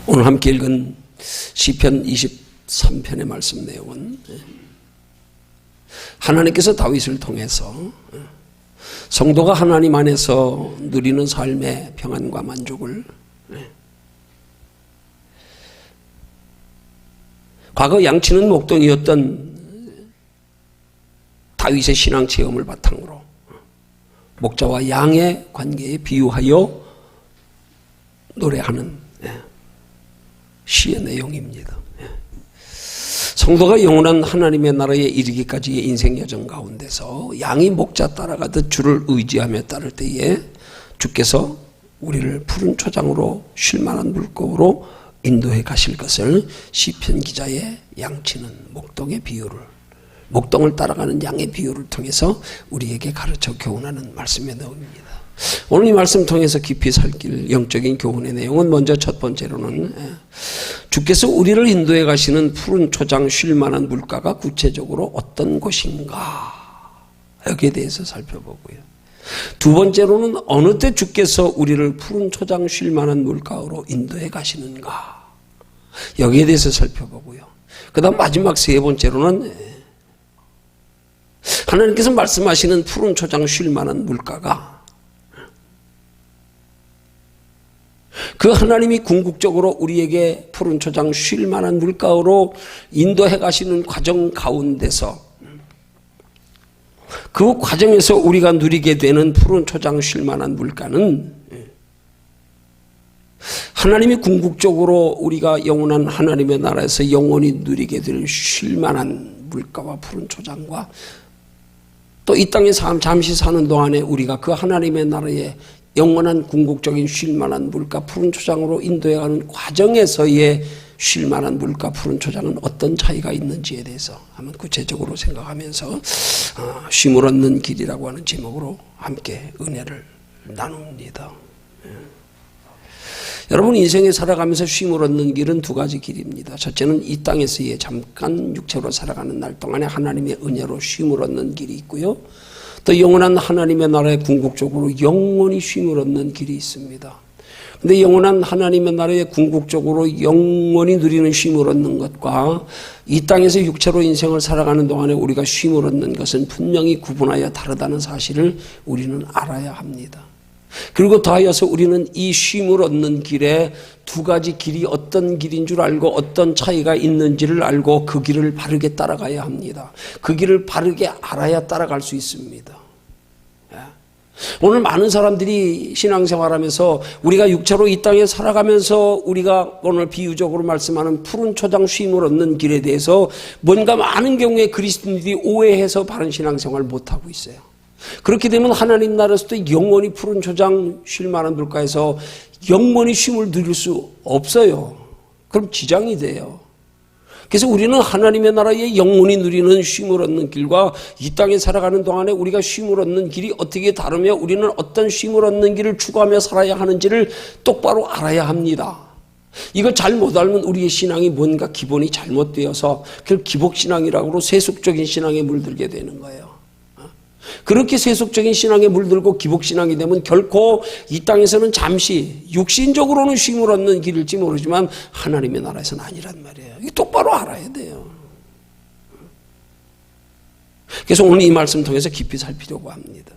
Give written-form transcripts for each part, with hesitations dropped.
오늘 함께 읽은 시편 23편의 말씀 내용은 하나님께서 다윗을 통해서 성도가 하나님 안에서 누리는 삶의 평안과 만족을 과거 양치는 목동이었던 다윗의 신앙 체험을 바탕으로 목자와 양의 관계에 비유하여 노래하는 시의 내용입니다. 성도가 영원한 하나님의 나라에 이르기까지의 인생 여정 가운데서 양이 목자 따라가듯 주를 의지하며 따를 때에 주께서 우리를 푸른 초장으로 쉴만한 물고기로 인도해 가실 것을 시편 기자의 양치는 목동의 비유를, 목동을 따라가는 양의 비유를 통해서 우리에게 가르쳐 교훈하는 말씀의 내용입니다. 오늘 이 말씀 통해서 깊이 살길 영적인 교훈의 내용은 먼저 첫 번째로는 주께서 우리를 인도해 가시는 푸른 초장 쉴 만한 물가가 구체적으로 어떤 곳인가, 여기에 대해서 살펴보고요. 두 번째로는 어느 때 주께서 우리를 푸른 초장 쉴 만한 물가로 인도해 가시는가, 여기에 대해서 살펴보고요. 그 다음 마지막 세 번째로는 하나님께서 말씀하시는 푸른 초장 쉴 만한 물가가 그 하나님이 궁극적으로 우리에게 푸른 초장 쉴 만한 물가로 인도해 가시는 과정 가운데서 그 과정에서 우리가 누리게 되는 푸른 초장 쉴 만한 물가는 하나님이 궁극적으로 우리가 영원한 하나님의 나라에서 영원히 누리게 될 쉴 만한 물가와 푸른 초장과 또 이 땅에 잠시 사는 동안에 우리가 그 하나님의 나라에 영원한 궁극적인 쉴만한 물가 푸른 초장으로 인도해가는 과정에서의 쉴만한 물가 푸른 초장은 어떤 차이가 있는지에 대해서 한번 구체적으로 생각하면서 쉼을 얻는 길이라고 하는 제목으로 함께 은혜를 나눕니다. 여러분, 인생에 살아가면서 쉼을 얻는 길은 두 가지 길입니다. 첫째는 이 땅에서의 잠깐 육체로 살아가는 날 동안에 하나님의 은혜로 쉼을 얻는 길이 있고요, 또 영원한 하나님의 나라에 궁극적으로 영원히 쉼을 얻는 길이 있습니다. 그런데 영원한 하나님의 나라에 궁극적으로 영원히 누리는 쉼을 얻는 것과 이 땅에서 육체로 인생을 살아가는 동안에 우리가 쉼을 얻는 것은 분명히 구분하여 다르다는 사실을 우리는 알아야 합니다. 그리고 더하여서 우리는 이 쉼을 얻는 길에 두 가지 길이 어떤 길인 줄 알고 어떤 차이가 있는지를 알고 그 길을 바르게 따라가야 합니다. 그 길을 바르게 알아야 따라갈 수 있습니다. 오늘 많은 사람들이 신앙생활하면서 우리가 육체로 이 땅에 살아가면서 우리가 오늘 비유적으로 말씀하는 푸른 초장 쉼을 얻는 길에 대해서 뭔가 많은 경우에 그리스도인들이 오해해서 바른 신앙생활을 못하고 있어요. 그렇게 되면 하나님 나라에서도 영원히 푸른 초장 쉴 만한 물가에서 영원히 쉼을 누릴 수 없어요. 그럼 지장이 돼요. 그래서 우리는 하나님의 나라에 영원히 누리는 쉼을 얻는 길과 이 땅에 살아가는 동안에 우리가 쉼을 얻는 길이 어떻게 다르며 우리는 어떤 쉼을 얻는 길을 추구하며 살아야 하는지를 똑바로 알아야 합니다. 이걸 잘 못 알면 우리의 신앙이 뭔가 기본이 잘못되어서 그걸 기복신앙이라고 세속적인 신앙에 물들게 되는 거예요. 그렇게 세속적인 신앙에 물들고 기복신앙이 되면 결코 이 땅에서는 잠시 육신적으로는 쉼을 얻는 길일지 모르지만 하나님의 나라에서는 아니란 말이에요. 이거 똑바로 알아야 돼요. 그래서 오늘 이 말씀 통해서 깊이 살피려고 합니다.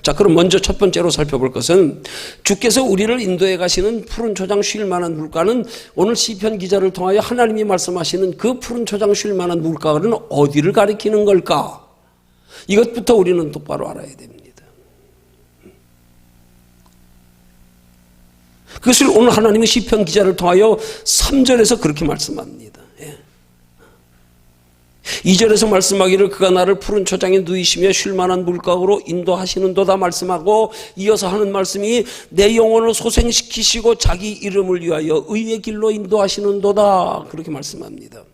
자, 그럼 먼저 첫 번째로 살펴볼 것은 주께서 우리를 인도해 가시는 푸른 초장 쉴 만한 물가는 오늘 시편 기자를 통하여 하나님이 말씀하시는 그 푸른 초장 쉴 만한 물가는 어디를 가리키는 걸까? 이것부터 우리는 똑바로 알아야 됩니다. 그것을 오늘 하나님의 시편 기자를 통하여 3절에서 그렇게 말씀합니다. 2절에서 말씀하기를 그가 나를 푸른 초장에 누이시며 쉴만한 물가로 인도하시는도다 말씀하고 이어서 하는 말씀이 내 영혼을 소생시키시고 자기 이름을 위하여 의의 길로 인도하시는도다, 그렇게 말씀합니다.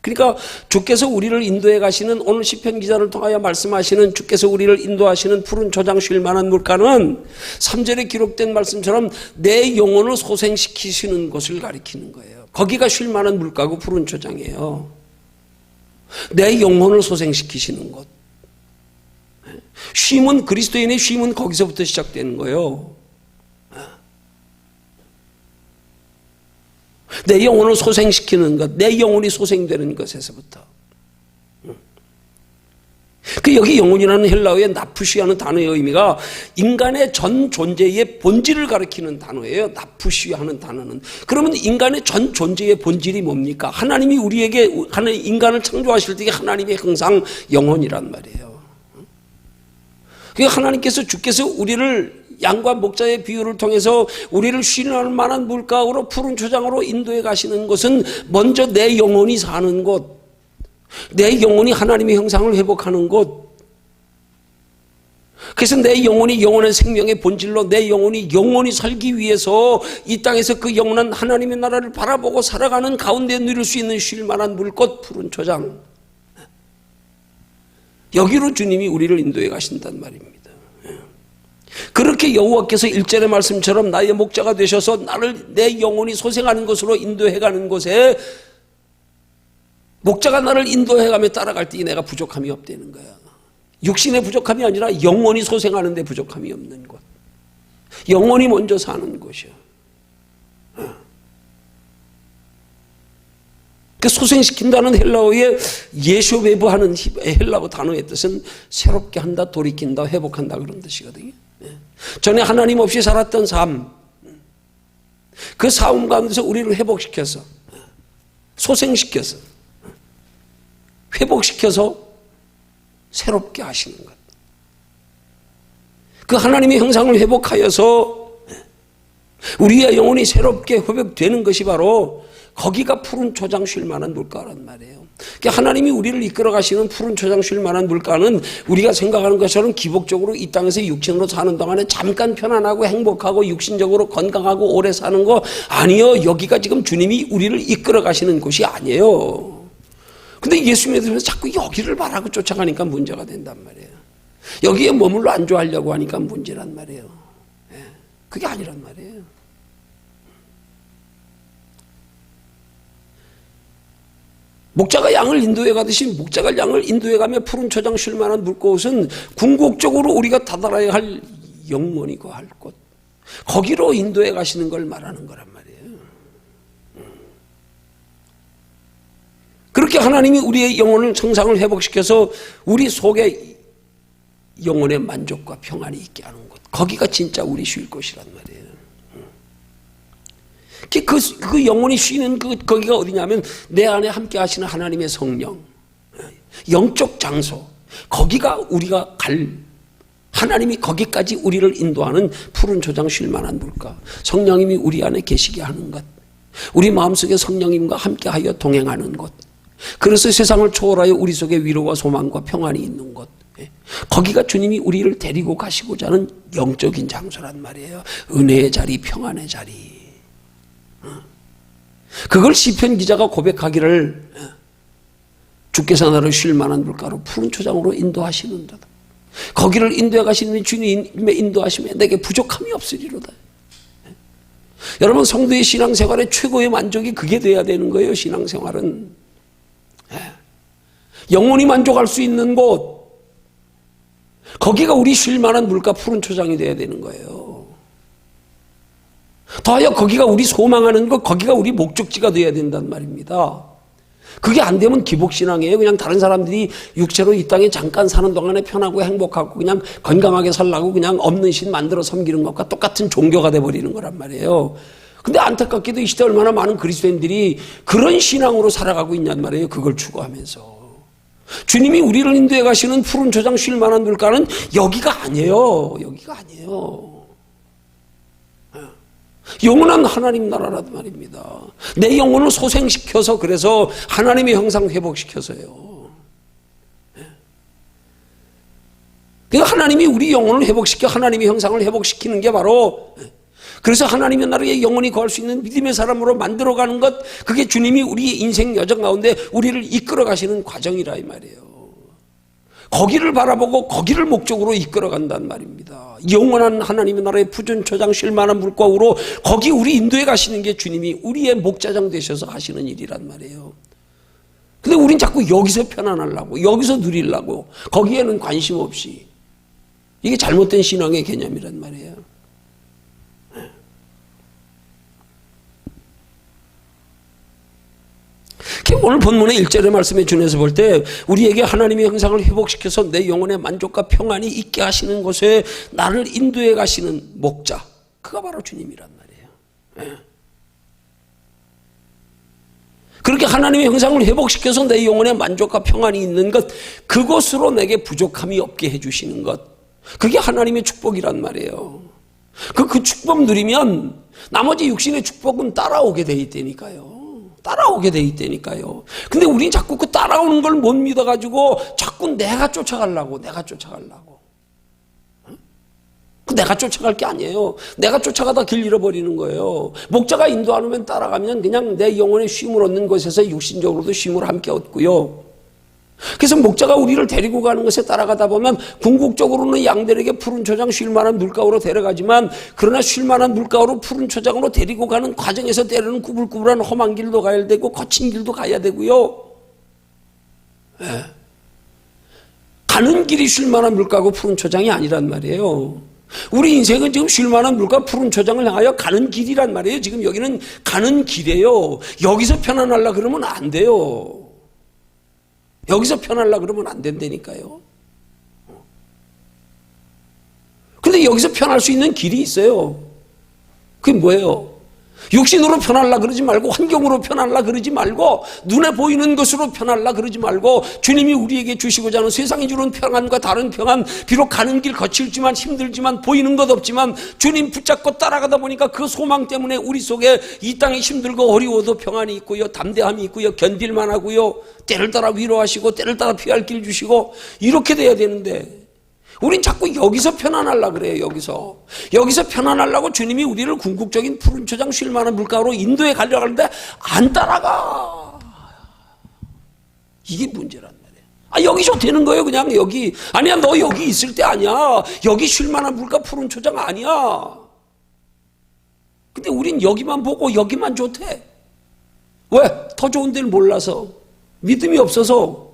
그러니까 주께서 우리를 인도해 가시는, 오늘 시편 기자를 통하여 말씀하시는 주께서 우리를 인도하시는 푸른 초장 쉴 만한 물가는 3절에 기록된 말씀처럼 내 영혼을 소생시키시는 것을 가리키는 거예요. 거기가 쉴 만한 물가고 푸른 초장이에요. 내 영혼을 소생시키시는 것. 쉼은, 그리스도인의 쉼은 거기서부터 시작되는 거예요. 내 영혼을 소생시키는 것, 내 영혼이 소생되는 것에서부터. 그 여기 영혼이라는 헬라어의 나푸시하는 단어의 의미가 인간의 전 존재의 본질을 가리키는 단어예요. 나푸시하는 단어는. 그러면 인간의 전 존재의 본질이 뭡니까? 하나님이 우리에게 인간을 창조하실 때 하나님의 형상 영혼이란 말이에요. 그러니까 하나님께서 주께서 우리를 양과 목자의 비유를 통해서 우리를 쉬는 만한 물가로 푸른 초장으로 인도해 가시는 것은 먼저 내 영혼이 사는 곳, 내 영혼이 하나님의 형상을 회복하는 곳. 그래서 내 영혼이 영원한 생명의 본질로 내 영혼이 영원히 살기 위해서 이 땅에서 그 영원한 하나님의 나라를 바라보고 살아가는 가운데 누릴 수 있는 쉴 만한 물꽃 푸른 초장, 여기로 주님이 우리를 인도해 가신단 말입니다. 그렇게 여호와께서 1절의 말씀처럼 나의 목자가 되셔서 나를 내 영혼이 소생하는 것으로 인도해 가는 곳에 목자가 나를 인도해가며 따라갈 때 내가 부족함이 없다는 거야. 육신의 부족함이 아니라 영혼이 소생하는 데 부족함이 없는 곳. 영혼이 먼저 사는 곳이야. 그 소생시킨다는 헬라어의 예쇼베브하는 헬라어 단어의 뜻은 새롭게 한다, 돌이킨다, 회복한다 그런 뜻이거든요. 전에 하나님 없이 살았던 삶, 그 삶 가운데서 우리를 회복시켜서 소생시켜서 회복시켜서 새롭게 하시는 것. 그 하나님의 형상을 회복하여서 우리의 영혼이 새롭게 회복되는 것이 바로 거기가 푸른 초장 쉴 만한 물가란 말이에요. 그러니까 하나님이 우리를 이끌어 가시는 푸른 초장 쉴 만한 물가는 우리가 생각하는 것처럼 기복적으로 이 땅에서 육신으로 사는 동안에 잠깐 편안하고 행복하고 육신적으로 건강하고 오래 사는 거 아니요. 여기가 지금 주님이 우리를 이끌어 가시는 곳이 아니에요. 근데 예수 믿으면서 자꾸 여기를 바라고 쫓아가니까 문제가 된단 말이에요. 여기에 머물러 안주하려고 하니까 문제란 말이에요. 그게 아니란 말이에요. 목자가 양을 인도해 가듯이 목자가 양을 인도해 가며 푸른 초장 쉴 만한 물꽃은 궁극적으로 우리가 다다라야 할 영원이고 할 곳, 거기로 인도해 가시는 걸 말하는 거란 말이에요. 그렇게 하나님이 우리의 영혼을 정상을 회복시켜서 우리 속에 영혼의 만족과 평안이 있게 하는 곳, 거기가 진짜 우리 쉴 곳이란 말이에요. 그 영혼이 쉬는 거기가 어디냐면 내 안에 함께 하시는 하나님의 성령, 영적 장소, 거기가 우리가 하나님이 거기까지 우리를 인도하는 푸른 초장 쉴 만한 물가, 성령님이 우리 안에 계시게 하는 것, 우리 마음속에 성령님과 함께하여 동행하는 곳, 그래서 세상을 초월하여 우리 속에 위로와 소망과 평안이 있는 곳, 거기가 주님이 우리를 데리고 가시고자 하는 영적인 장소란 말이에요. 은혜의 자리, 평안의 자리. 그걸 시편 기자가 고백하기를 주께서 나를 쉴 만한 물가로 푸른 초장으로 인도하시는도다. 거기를 인도해 가시는 주님의 인도하심에 내게 부족함이 없으리로다. 여러분, 성도의 신앙생활의 최고의 만족이 그게 돼야 되는 거예요. 신앙생활은 영혼이 만족할 수 있는 곳, 거기가 우리 쉴 만한 물가 푸른 초장이 돼야 되는 거예요. 더하여 거기가 우리 소망하는 것, 거기가 우리 목적지가 돼야 된단 말입니다. 그게 안 되면 기복신앙이에요. 그냥 다른 사람들이 육체로 이 땅에 잠깐 사는 동안에 편하고 행복하고 그냥 건강하게 살라고 그냥 없는 신 만들어 섬기는 것과 똑같은 종교가 돼버리는 거란 말이에요. 근데 안타깝게도 이 시대 얼마나 많은 그리스도인들이 그런 신앙으로 살아가고 있냔 말이에요. 그걸 추구하면서. 주님이 우리를 인도해 가시는 푸른 초장 쉴 만한 물가는 여기가 아니에요. 여기가 아니에요. 영원한 하나님 나라란 말입니다. 내 영혼을 소생시켜서, 그래서 하나님의 형상 회복시켜서요. 그러니까 하나님이 우리 영혼을 회복시켜 하나님의 형상을 회복시키는 게 바로, 그래서 하나님의 나라에 영원히 거할 수 있는 믿음의 사람으로 만들어가는 것, 그게 주님이 우리 인생 여정 가운데 우리를 이끌어 가시는 과정이라 이 말이에요. 거기를 바라보고 거기를 목적으로 이끌어간단 말입니다. 영원한 하나님의 나라의 푸른 초장 쉴 만한 물가로 거기 우리 인도해 가시는 게 주님이 우리의 목자장 되셔서 하시는 일이란 말이에요. 근데 우린 자꾸 여기서 편안하려고, 여기서 누리려고, 거기에는 관심 없이, 이게 잘못된 신앙의 개념이란 말이에요. 오늘 본문의 1절의 말씀에 준해서 볼 때 우리에게 하나님의 형상을 회복시켜서 내 영혼의 만족과 평안이 있게 하시는 곳에 나를 인도해 가시는 목자, 그가 바로 주님이란 말이에요. 그렇게 하나님의 형상을 회복시켜서 내 영혼의 만족과 평안이 있는 것, 그것으로 내게 부족함이 없게 해주시는 것, 그게 하나님의 축복이란 말이에요. 그 축복 누리면 나머지 육신의 축복은 따라오게 돼 있다니까요. 따라오게 돼 있다니까요. 근데 우린 자꾸 그 따라오는 걸 못 믿어가지고 자꾸 내가 쫓아가려고. 내가 쫓아갈 게 아니에요. 내가 쫓아가다 길 잃어버리는 거예요. 목자가 인도 안 오면 따라가면 그냥 내 영혼의 쉼을 얻는 것에서 육신적으로도 쉼을 함께 얻고요. 그래서 목자가 우리를 데리고 가는 것에 따라가다 보면 궁극적으로는 양들에게 푸른 초장 쉴만한 물가로 데려가지만, 그러나 쉴만한 물가로 푸른 초장으로 데리고 가는 과정에서 때로는 구불구불한 험한 길도 가야 되고 거친 길도 가야 되고요. 가는 길이 쉴만한 물가고 푸른 초장이 아니란 말이에요. 우리 인생은 지금 쉴만한 물가 푸른 초장을 향하여 가는 길이란 말이에요. 지금 여기는 가는 길이에요. 여기서 편안하려 그러면 안 돼요. 여기서 편하려고 그러면 안 된다니까요. 근데 여기서 편할 수 있는 길이 있어요. 그게 뭐예요? 육신으로 편하려고 그러지 말고, 환경으로 편하려고 그러지 말고, 눈에 보이는 것으로 편하려고 그러지 말고, 주님이 우리에게 주시고자 하는 세상이 주는 평안과 다른 평안, 비록 가는 길 거칠지만 힘들지만 보이는 것 없지만 주님 붙잡고 따라가다 보니까 그 소망 때문에 우리 속에 이 땅이 힘들고 어려워도 평안이 있고요, 담대함이 있고요, 견딜만 하고요, 때를 따라 위로하시고 때를 따라 피할 길 주시고, 이렇게 돼야 되는데 우린 자꾸 여기서 편안하려고 그래요. 여기서 편안하려고 주님이 우리를 궁극적인 푸른 초장 쉴만한 물가로 인도에 가려고 하는데 안 따라가. 이게 문제란 말이에요. 여기 좋다는 거예요. 그냥 여기. 아니야, 너 여기 있을 때 아니야. 여기 쉴만한 물가 푸른 초장 아니야. 근데 우린 여기만 보고 여기만 좋대. 왜? 더 좋은 데를 몰라서, 믿음이 없어서.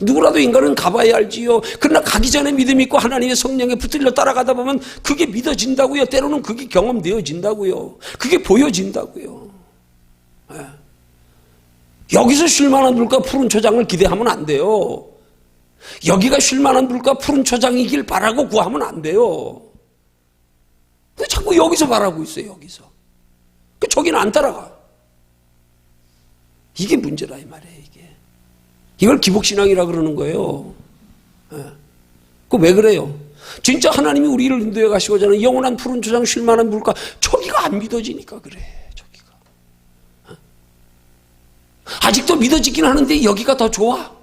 누구라도 인간은 가봐야 알지요. 그러나 가기 전에 믿음이 있고 하나님의 성령에 붙들려 따라가다 보면 그게 믿어진다고요. 때로는 그게 경험되어진다고요. 그게 보여진다고요. 여기서 쉴만한 물가 푸른 초장을 기대하면 안 돼요. 여기가 쉴만한 물가 푸른 초장이길 바라고 구하면 안 돼요. 근데 자꾸 여기서 바라고 있어요. 여기서. 저기는 안 따라가. 이게 문제라 이 말이에요. 이걸 기복신앙이라 그러는 거예요. 왜 그래요? 진짜 하나님이 우리를 인도해 가시고자 하는 영원한 푸른 초장 쉴만한 물가, 저기가 안 믿어지니까 그래. 저기가. 아직도 믿어지긴 하는데 여기가 더 좋아.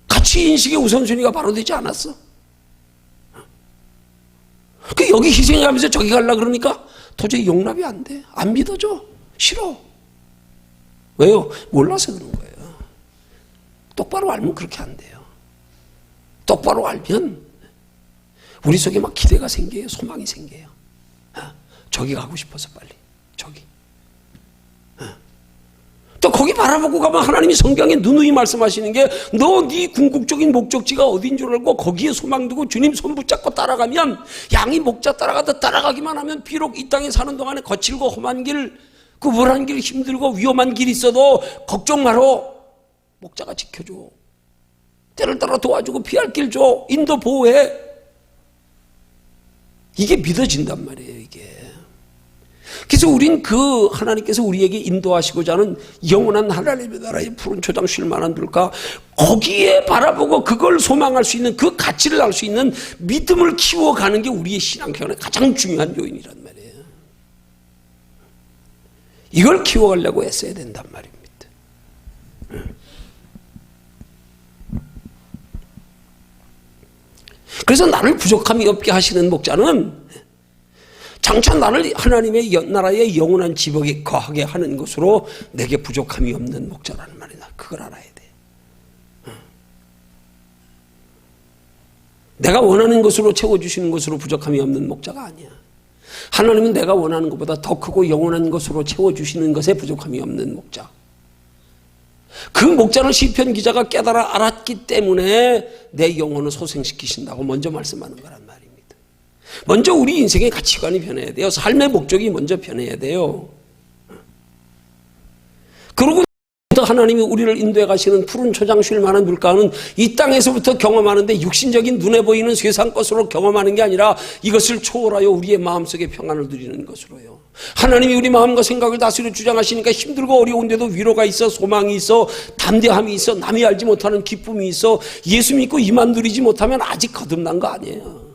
가치 인식의 우선순위가 바로 되지 않았어. 여기 희생해가면서 저기 가려고 그러니까 도저히 용납이 안 돼. 안 믿어져. 싫어. 왜요? 몰라서 그런 거예요. 똑바로 알면 그렇게 안 돼요. 똑바로 알면 우리 속에 막 기대가 생겨요. 소망이 생겨요. 저기 가고 싶어서 빨리. 저기. 또 거기 바라보고 가면 하나님이 성경에 누누이 말씀하시는 게, 너 네 궁극적인 목적지가 어딘 줄 알고 거기에 소망 두고 주님 손 붙잡고 따라가면, 양이 목자 따라가기만 하면 비록 이 땅에 사는 동안에 거칠고 험한 길, 그 월한 길, 힘들고 위험한 길이 있어도 걱정 마라. 목자가 지켜줘. 때를 따라 도와주고 피할 길 줘. 인도 보호해. 이게 믿어진단 말이에요. 이게. 그래서 우린 그 하나님께서 우리에게 인도하시고자 하는 영원한 하나님의 나라의 푸른 초장 쉴만한 물가, 거기에 바라보고 그걸 소망할 수 있는, 그 가치를 알 수 있는 믿음을 키워가는 게 우리의 신앙생활의 가장 중요한 요인이란 말이에요. 이걸 키워가려고 애써야 된단 말입니다. 그래서 나를 부족함이 없게 하시는 목자는 장차 나를 하나님의 나라의 영원한 지복에 거하게 하는 것으로 내게 부족함이 없는 목자라는 말이다. 그걸 알아야 돼. 내가 원하는 것으로 채워주시는 것으로 부족함이 없는 목자가 아니야. 하나님은 내가 원하는 것보다 더 크고 영원한 것으로 채워주시는 것에 부족함이 없는 목자. 그 목자를 시편 기자가 깨달아 알았기 때문에 내 영혼을 소생시키신다고 먼저 말씀하는 거란 말입니다. 먼저 우리 인생의 가치관이 변해야 돼요. 삶의 목적이 먼저 변해야 돼요. 그러고 하나님이 우리를 인도해 가시는 푸른 초장 쉴 만한 물가는 이 땅에서부터 경험하는데 육신적인 눈에 보이는 세상 것으로 경험하는 게 아니라 이것을 초월하여 우리의 마음속에 평안을 누리는 것으로요. 하나님이 우리 마음과 생각을 다스려 주장하시니까 힘들고 어려운데도 위로가 있어, 소망이 있어, 담대함이 있어, 남이 알지 못하는 기쁨이 있어. 예수 믿고 이만 누리지 못하면 아직 거듭난 거 아니에요.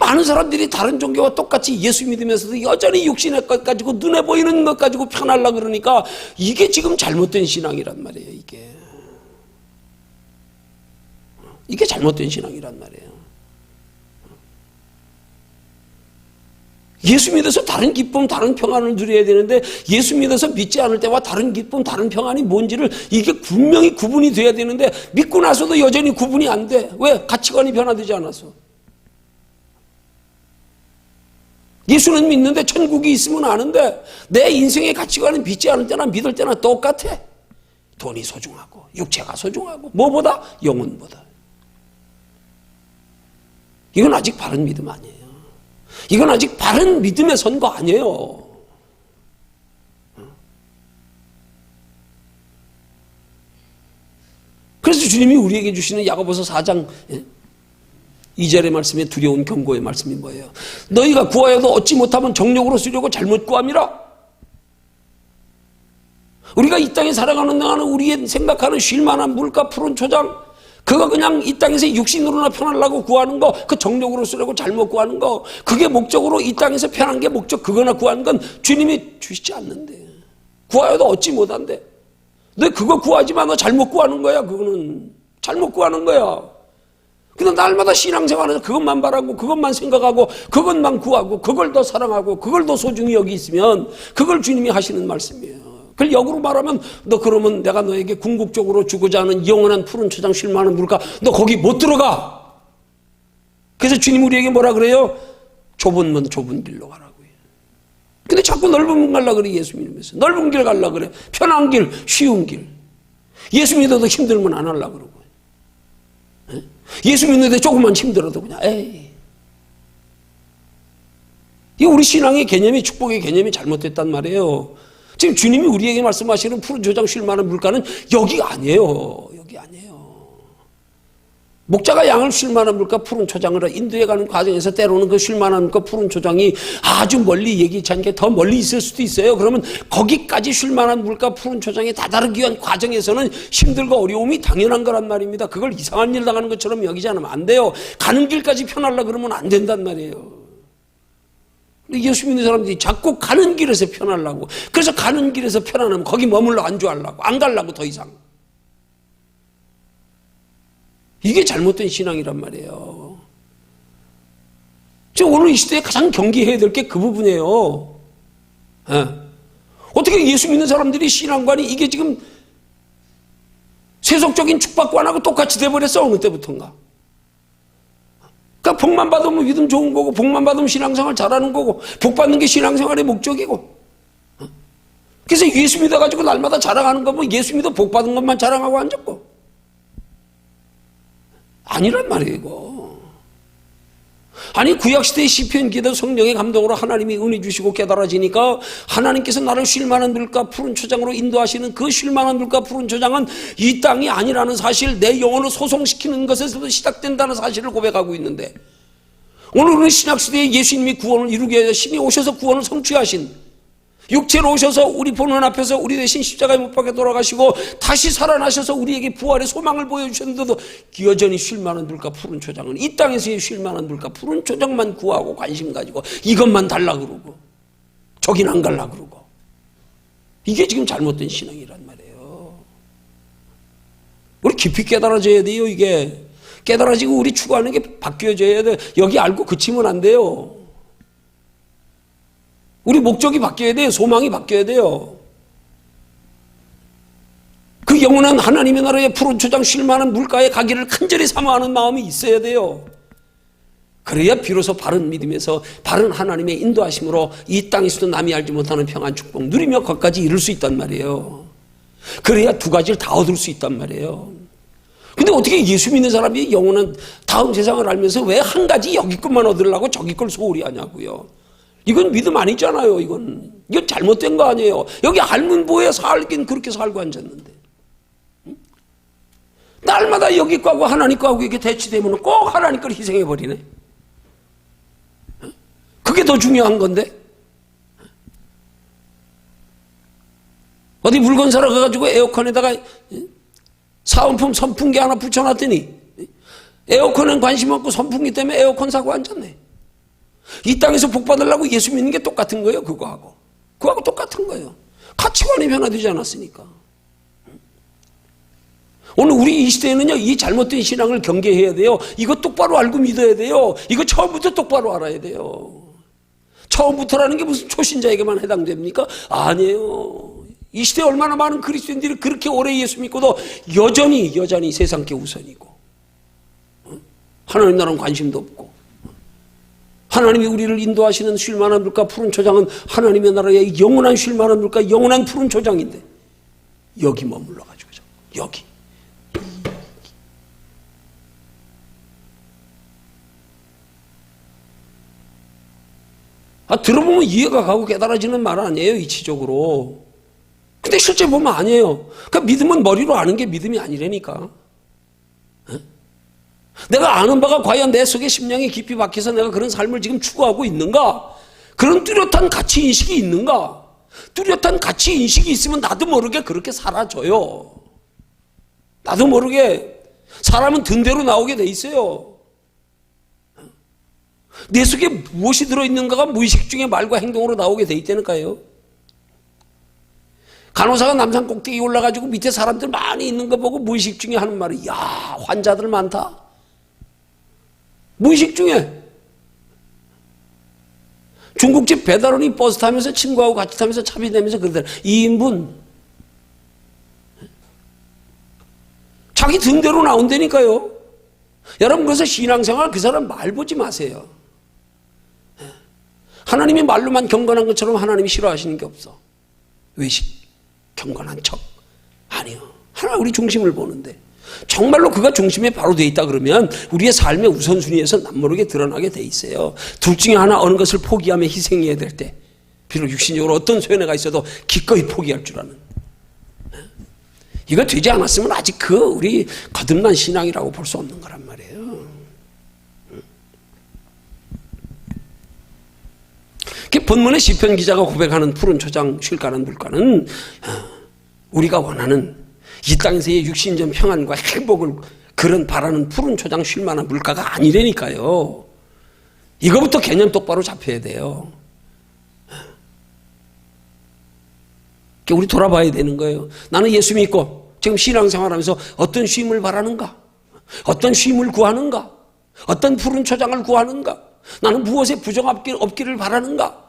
많은 사람들이 다른 종교와 똑같이 예수 믿으면서도 여전히 육신의 것 가지고 눈에 보이는 것 가지고 편하려고 그러니까 이게 지금 잘못된 신앙이란 말이에요. 이게 잘못된 신앙이란 말이에요. 예수 믿어서 다른 기쁨, 다른 평안을 누려야 되는데 예수 믿어서 믿지 않을 때와 다른 기쁨, 다른 평안이 뭔지를 이게 분명히 구분이 돼야 되는데 믿고 나서도 여전히 구분이 안 돼. 왜? 가치관이 변화되지 않아서. 예수는 믿는데 천국이 있으면 아는데 내 인생의 가치관은 믿지 않을 때나 믿을 때나 똑같아. 돈이 소중하고 육체가 소중하고 뭐보다? 영혼보다. 이건 아직 바른 믿음 아니에요. 이건 아직 바른 믿음의 선거 아니에요. 그래서 주님이 우리에게 주시는 야고보서 4장 2절의 말씀에 두려운 경고의 말씀이 뭐예요? 너희가 구하여도 얻지 못하면 정욕으로 쓰려고 잘못 구함이라. 우리가 이 땅에 살아가는 동안은 우리의 생각하는 쉴만한 물가 푸른 초장, 그거 그냥 이 땅에서 육신으로나 편하려고 구하는 거, 그 정욕으로 쓰려고 잘못 구하는 거, 그게 목적으로 이 땅에서 편한 게 목적, 그거나 구하는 건 주님이 주시지 않는데. 구하여도 얻지 못한대. 너 그거 구하지 마. 너 잘못 구하는 거야. 그거는 잘못 구하는 거야. 근데 날마다 신앙생활에서 그것만 바라고 그것만 생각하고 그것만 구하고 그걸 더 사랑하고 그걸 더 소중히 여기 있으면 그걸 주님이 하시는 말씀이에요. 그걸 역으로 말하면 너 그러면 내가 너에게 궁극적으로 주고자 하는 영원한 푸른 초장 쉴 만한 물가 너 거기 못 들어가. 그래서 주님 우리에게 뭐라 그래요? 좁은 문 좁은 길로 가라고요. 근데 자꾸 넓은 문 가려고 그래. 예수 믿으면서 넓은 길 가려고 그래. 편한 길, 쉬운 길. 예수 믿어도 힘들면 안 하려고 그러고 예수 믿는데 조금만 힘들어도 그냥 에이. 이 우리 신앙의 개념이, 축복의 개념이 잘못됐단 말이에요. 지금 주님이 우리에게 말씀하시는 푸른 초장 쉴 만한 물가는 여기가 아니에요. 여기 아니에요. 목자가 양을 쉴 만한 물가 푸른 초장으로 인도해 가는 과정에서 때로는 그 쉴 만한 그 푸른 초장이 아주 멀리 얘기치 않게 더 멀리 있을 수도 있어요. 그러면 거기까지 쉴 만한 물가 푸른 초장에 다다르기 위한 과정에서는 힘들고 어려움이 당연한 거란 말입니다. 그걸 이상한 일 당하는 것처럼 여기지 않으면 안 돼요. 가는 길까지 편하려고 그러면 안 된단 말이에요. 예수 믿는 사람들이 자꾸 가는 길에서 편하려고, 그래서 가는 길에서 편안하면 거기 머물러 안주하려고, 안 가려고 더 이상. 이게 잘못된 신앙이란 말이에요. 지금 오늘 이 시대에 가장 경계해야 될 게 그 부분이에요. 예. 어떻게 예수 믿는 사람들이 신앙관이 이게 지금 세속적인 축복관하고 똑같이 돼버렸어. 어느 때부터인가. 그러니까 복만 받으면 믿음 좋은 거고 복만 받으면 신앙생활 잘하는 거고 복 받는 게 신앙생활의 목적이고. 그래서 예수 믿어가지고 날마다 자랑하는 거면 예수 믿어 복 받은 것만 자랑하고 앉았고. 아니란 말이에요, 이거. 아니, 구약시대의 시편 기도 성령의 감동으로 하나님이 은혜 주시고 깨달아지니까 하나님께서 나를 쉴만한 물가 푸른 초장으로 인도하시는 그 쉴만한 물가 푸른 초장은 이 땅이 아니라는 사실, 내 영혼을 소송시키는 것에서도 시작된다는 사실을 고백하고 있는데, 오늘은 신약시대에 예수님이 구원을 이루게 해서 신이 오셔서 구원을 성취하신, 육체로 오셔서 우리 보는 앞에서 우리 대신 십자가에 못 박혀 돌아가시고 다시 살아나셔서 우리에게 부활의 소망을 보여주셨는데도 여전히 쉴만한 물가 푸른 초장은, 이 땅에서의 쉴만한 물가 푸른 초장만 구하고 관심 가지고 이것만 달라 그러고 저긴 안 갈라 그러고, 이게 지금 잘못된 신앙이란 말이에요. 우리 깊이 깨달아져야 돼요. 이게 깨달아지고 우리 추구하는 게 바뀌어져야 돼. 여기 알고 그치면 안 돼요. 우리 목적이 바뀌어야 돼요. 소망이 바뀌어야 돼요. 그 영원한 하나님의 나라의 푸른 초장 쉴만한 물가에 가기를 간절히 사모하는 마음이 있어야 돼요. 그래야 비로소 바른 믿음에서 바른 하나님의 인도하심으로 이 땅에서도 남이 알지 못하는 평안 축복 누리며 거기까지 이룰 수 있단 말이에요. 그래야 두 가지를 다 얻을 수 있단 말이에요. 근데 어떻게 예수 믿는 사람이 영원한 다음 세상을 알면서 왜 한 가지 여기 것만 얻으려고 저기 걸 소홀히 하냐고요. 이건 믿음 아니잖아요, 이건. 이거 잘못된 거 아니에요. 여기 할문보에 살긴 그렇게 살고 앉았는데. 날마다 여기 거하고 하나님 거하고 이게 대치되면 꼭 하나님 걸 희생해버리네. 그게 더 중요한 건데. 어디 물건 사러 가가지고 에어컨에다가 사은품 선풍기 하나 붙여놨더니 에어컨은 관심 없고 선풍기 때문에 에어컨 사고 앉았네. 이 땅에서 복 받으려고 예수 믿는 게 똑같은 거예요. 그거하고 똑같은 거예요. 가치관이 변화되지 않았으니까. 오늘 우리 이 시대에는요, 이 잘못된 신앙을 경계해야 돼요. 이거 똑바로 알고 믿어야 돼요. 이거 처음부터 똑바로 알아야 돼요. 처음부터라는 게 무슨 초신자에게만 해당됩니까? 아니에요. 이 시대에 얼마나 많은 그리스도인들이 그렇게 오래 예수 믿고도 여전히 세상께 우선이고, 하나님 나라는 관심도 없고, 하나님이 우리를 인도하시는 쉴만한 물가 푸른 초장은 하나님의 나라의 영원한 쉴만한 물가 영원한 푸른 초장인데 여기 머물러가지고 여기. 들어보면 이해가 가고 깨달아지는 말 아니에요, 이치적으로. 근데 실제 보면 아니에요. 그러니까 믿음은 머리로 아는 게 믿음이 아니라니까. 내가 아는 바가 과연 내 속에 심령이 깊이 박혀서 내가 그런 삶을 지금 추구하고 있는가? 그런 뚜렷한 가치인식이 있는가? 뚜렷한 가치인식이 있으면 나도 모르게 그렇게 살아줘요. 나도 모르게 사람은 든 대로 나오게 돼 있어요. 내 속에 무엇이 들어있는가가 무의식 중에 말과 행동으로 나오게 돼 있다니까요. 간호사가 남산 꼭대기 올라가지고 밑에 사람들 많이 있는 거 보고 무의식 중에 하는 말이, 야, 환자들 많다. 무의식 중에. 중국집 배달원이 버스 타면서 친구하고 같이 타면서 차비 내면서 그러더라. 2인분. 자기 등대로 나온다니까요. 여러분, 그래서 신앙생활 그 사람 말 보지 마세요. 하나님이 말로만 경건한 것처럼 하나님이 싫어하시는 게 없어. 외식, 경건한 척. 아니요. 하나 우리 중심을 보는데 정말로 그가 중심에 바로 돼 있다 그러면 우리의 삶의 우선순위에서 남모르게 드러나게 돼 있어요. 둘 중에 하나 어느 것을 포기하며 희생해야 될 때, 비록 육신적으로 어떤 손해가 있어도 기꺼이 포기할 줄 아는. 이거 되지 않았으면 아직 우리 거듭난 신앙이라고 볼 수 없는 거란 말이에요. 본문의 시편 기자가 고백하는 푸른 초장 쉴만한 물가는 우리가 원하는 이 땅에서의 육신적 평안과 행복을 그런 바라는 푸른 초장 쉴만한 물가가 아니라니까요. 이거부터 개념 똑바로 잡혀야 돼요. 우리 돌아봐야 되는 거예요. 나는 예수 믿고 지금 신앙생활하면서 어떤 쉼을 바라는가? 어떤 쉼을 구하는가? 어떤 푸른 초장을 구하는가? 나는 무엇에 부정 없기를 바라는가?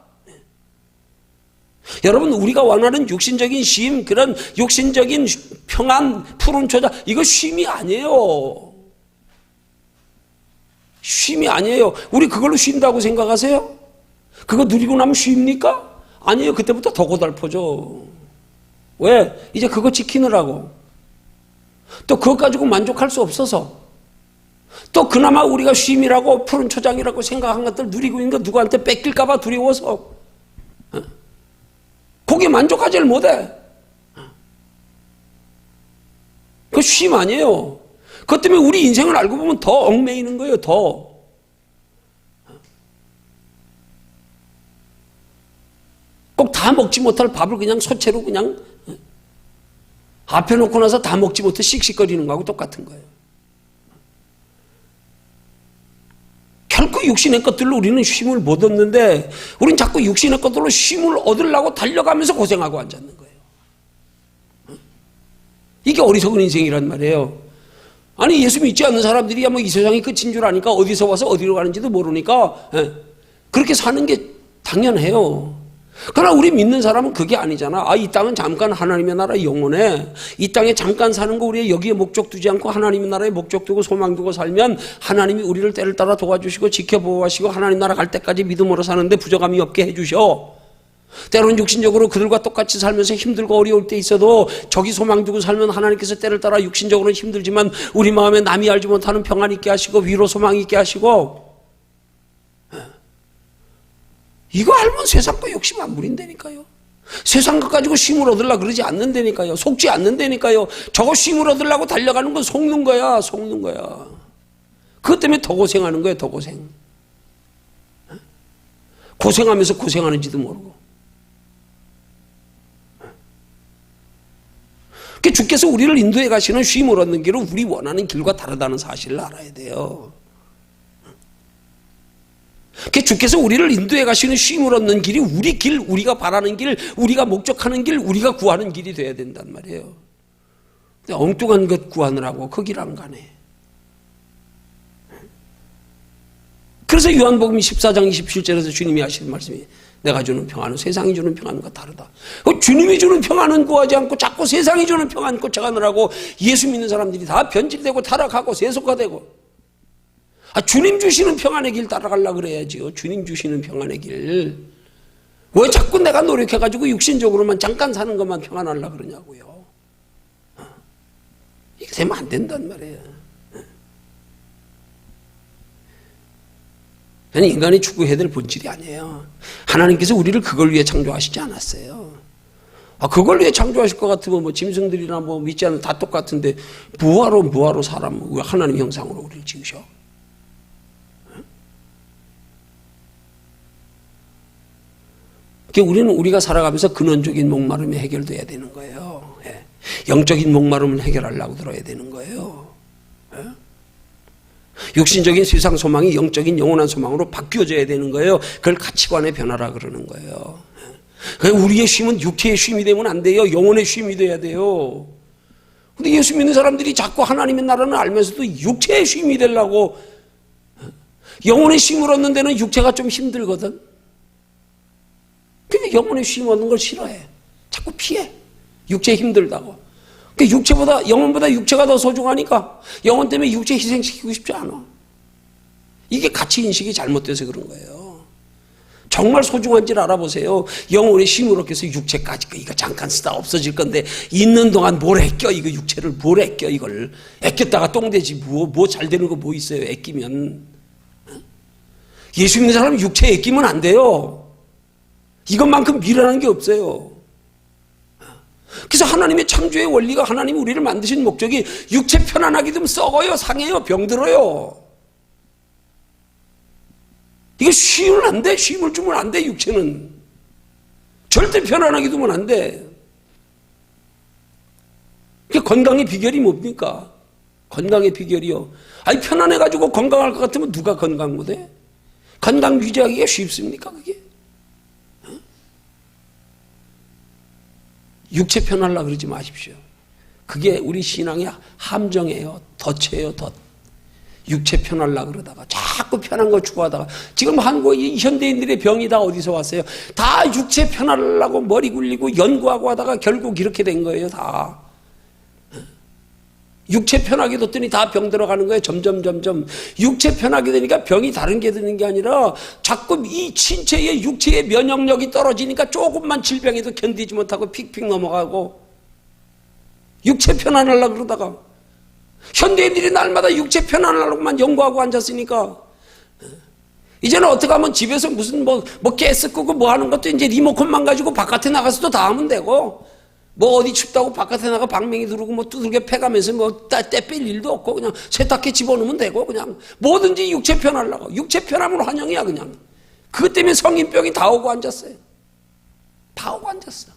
여러분, 우리가 원하는 육신적인 쉼, 그런 육신적인 평안, 푸른 초장, 이거 쉼이 아니에요. 쉼이 아니에요. 우리 그걸로 쉰다고 생각하세요? 그거 누리고 나면 쉽니까? 아니에요. 그때부터 더 고달퍼져. 왜? 이제 그거 지키느라고. 또 그것 가지고 만족할 수 없어서. 또 그나마 우리가 쉼이라고 푸른 초장이라고 생각한 것들 누리고 있는 거 누구한테 뺏길까봐 두려워서 거기에 만족하지를 못해. 그거 쉼 아니에요. 그것 때문에 우리 인생을 알고 보면 더 얽매이는 거예요. 더. 꼭 다 먹지 못할 밥을 그냥 소채로 그냥 앞에 놓고 나서 다 먹지 못해 씩씩거리는 거하고 똑같은 거예요. 결코 육신의 것들로 우리는 쉼을 못 얻는데 우린 자꾸 육신의 것들로 쉼을 얻으려고 달려가면서 고생하고 앉았는 거예요. 이게 어리석은 인생이란 말이에요. 아니, 예수 믿지 않는 사람들이 뭐 이 세상이 끝인 줄 아니까 어디서 와서 어디로 가는지도 모르니까 그렇게 사는 게 당연해요. 그러나 우리 믿는 사람은 그게 아니잖아. 이 땅은 잠깐 하나님의 나라 영원해. 이 땅에 잠깐 사는 거 우리의 여기에 목적 두지 않고 하나님의 나라에 목적 두고 소망 두고 살면 하나님이 우리를 때를 따라 도와주시고 지켜보호하시고 하나님 나라 갈 때까지 믿음으로 사는데 부족함이 없게 해주셔. 때로는 육신적으로 그들과 똑같이 살면서 힘들고 어려울 때 있어도 저기 소망 두고 살면 하나님께서 때를 따라 육신적으로는 힘들지만 우리 마음에 남이 알지 못하는 평안 있게 하시고 위로 소망 있게 하시고 이거 알면 세상 거 욕심 안 부린다니까요. 세상 것 가지고 쉼을 얻으려고 그러지 않는다니까요. 속지 않는다니까요. 저거 쉼을 얻으려고 달려가는 건 속는 거야. 속는 거야. 그것 때문에 더 고생하는 거예요. 더 고생. 고생하면서 고생하는지도 모르고. 주께서 우리를 인도해 가시는 쉼을 얻는 길은 우리 원하는 길과 다르다는 사실을 알아야 돼요. 주께서 우리를 인도해 가시는 쉼을 얻는 길이 우리 길, 우리가 바라는 길, 우리가 목적하는 길, 우리가 구하는 길이 돼야 된단 말이에요. 근데 엉뚱한 것 구하느라고 그 길 안 가네. 그래서 요한복음 14장 27절에서 주님이 하시는 말씀이 내가 주는 평안은 세상이 주는 평안과 다르다. 주님이 주는 평안은 구하지 않고 자꾸 세상이 주는 평안 쫓아가느라고 예수 믿는 사람들이 다 변질되고 타락하고 세속화되고, 주님 주시는 평안의 길 따라가려고 그래야지요. 주님 주시는 평안의 길. 왜 자꾸 내가 노력해가지고 육신적으로만 잠깐 사는 것만 평안하려고 그러냐고요. 이게 되면 안 된단 말이에요. 인간이 추구해야 될 본질이 아니에요. 하나님께서 우리를 그걸 위해 창조하시지 않았어요. 그걸 위해 창조하실 것 같으면 뭐 짐승들이나 뭐 믿지 않는 다 똑같은데 뭐하러 사람, 왜 하나님 형상으로 우리를 지으셔? 우리는 우리가 살아가면서 근원적인 목마름이 해결돼야 되는 거예요. 영적인 목마름을 해결하려고 들어야 되는 거예요. 육신적인 세상 소망이 영적인 영원한 소망으로 바뀌어져야 되는 거예요. 그걸 가치관의 변화라 그러는 거예요. 우리의 쉼은 육체의 쉼이 되면 안 돼요. 영혼의 쉼이 돼야 돼요. 근데 예수 믿는 사람들이 자꾸 하나님의 나라는 알면서도 육체의 쉼이 되려고, 영혼의 쉼을 얻는 데는 육체가 좀 힘들거든. 근데 영혼의 쉼 얻는 걸 싫어해. 자꾸 피해. 육체 힘들다고. 영혼보다 육체가 더 소중하니까 영혼 때문에 육체 희생시키고 싶지 않아. 이게 가치인식이 잘못돼서 그런 거예요. 정말 소중한지를 알아보세요. 영혼의 쉼을 얻기 위해서 육체까지 이거 잠깐 쓰다 없어질 건데 있는 동안 뭘 아껴, 이거 육체를 뭘 아껴, 이걸 아꼈다가 똥되지 뭐 잘 되는 거 뭐 있어요. 아끼면. 예수 믿는 사람은 육체 아끼면 안 돼요. 이것만큼 미련한 게 없어요. 그래서 하나님의 창조의 원리가, 하나님이 우리를 만드신 목적이 육체 편안하게 되면 썩어요, 상해요, 병들어요. 이거 쉼을 안 돼. 쉼을 주면 안 돼. 육체는 절대 편안하게 두면 안 돼. 건강의 비결이 뭡니까? 건강의 비결이요. 편안해가지고 건강할 것 같으면 누가 건강 못해? 건강 유지하기가 쉽습니까 그게? 육체 편하려고 그러지 마십시오. 그게 우리 신앙의 함정이에요. 덫이에요, 덫. 육체 편하려고 그러다가 자꾸 편한 거 추구하다가, 지금 한국 현대인들의 병이 다 어디서 왔어요? 다 육체 편하려고 머리 굴리고 연구하고 하다가 결국 이렇게 된 거예요. 다 육체 편하게 뒀더니 다 병 들어가는 거예요. 점점 육체 편하게 되니까 병이 다른 게 드는 게 아니라 자꾸 이 신체의 육체의 면역력이 떨어지니까 조금만 질병에도 견디지 못하고 픽픽 넘어가고, 육체 편안하려고 그러다가 현대인들이 날마다 육체 편안하려고만 연구하고 앉았으니까 이제는 어떻게 하면 집에서 무슨 뭐 가스 끄고 뭐 하는 것도 이제 리모컨만 가지고 바깥에 나가서도 다 하면 되고, 뭐 어디 춥다고 바깥에 나가 방맹이 두르고 뭐 두들겨 패가면서 뭐 때 뺄 일도 없고 그냥 세탁기에 집어넣으면 되고, 그냥 뭐든지 육체 편하려고. 육체 편함으로 환영이야 그냥. 그것 때문에 성인병이 다 오고 앉았어요. 다 오고 앉았어.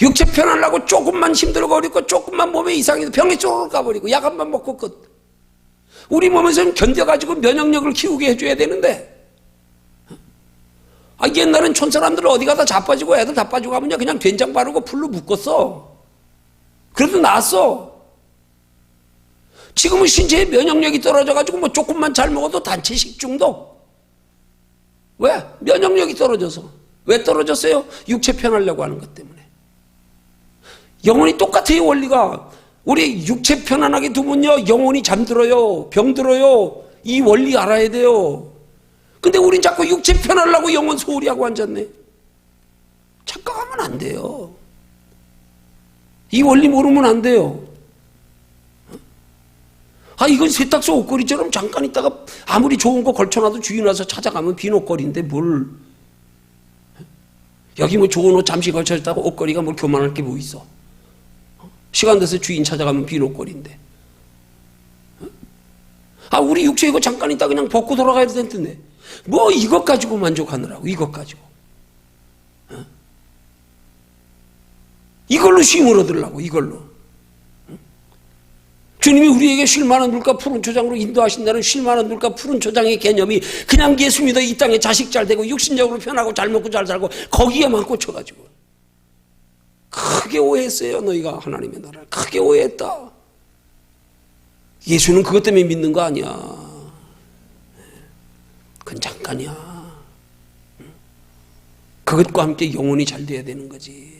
육체 편하려고 조금만 힘들어버리고 조금만 몸에 이상해도 병에 쪼르르 가버리고 약 한 번 먹고 끝. 우리 몸에서는 견뎌가지고 면역력을 키우게 해줘야 되는데, 옛날엔 촌사람들 어디 가다 자빠지고 애들 자빠지고 하면 그냥 된장 바르고 풀로 묶었어. 그래도 나았어. 지금은 신체의 면역력이 떨어져가지고 뭐 조금만 잘 먹어도 단체 식중독. 왜? 면역력이 떨어져서. 왜 떨어졌어요? 육체 편하려고 하는 것 때문에. 영혼이 똑같아요, 원리가. 우리 육체 편안하게 두면요, 영혼이 잠들어요, 병들어요. 이 원리 알아야 돼요. 근데 우린 자꾸 육체 편하려고 영혼 소홀히 하고 앉았네. 착각하면 안 돼요. 이 원리 모르면 안 돼요. 이건 세탁소 옷걸이처럼 잠깐 있다가 아무리 좋은 거 걸쳐놔도 주인 와서 찾아가면 빈 옷걸이인데 뭘. 여기 뭐 좋은 옷 잠시 걸쳐있다가 옷걸이가 뭘 교만할 게 뭐 있어. 시간 돼서 주인 찾아가면 빈 옷걸이인데. 우리 육체 이거 잠깐 있다 그냥 벗고 돌아가야 될 텐데. 뭐 이것 가지고 만족하느라고, 이것 가지고. 이걸로 쉼을 얻으려고, 이걸로. 주님이 우리에게 쉴만한 물가 푸른 초장으로 인도하신다는 쉴만한 물가 푸른 초장의 개념이 그냥 예수 믿어 이 땅에 자식 잘 되고 육신적으로 편하고 잘 먹고 잘 살고 거기에만 꽂혀가지고 크게 오해했어요. 너희가 하나님의 나라를 크게 오해했다. 예수는 그것 때문에 믿는 거 아니야. 그건 잠깐이야. 그것과 함께 영혼이 잘 돼야 되는 거지.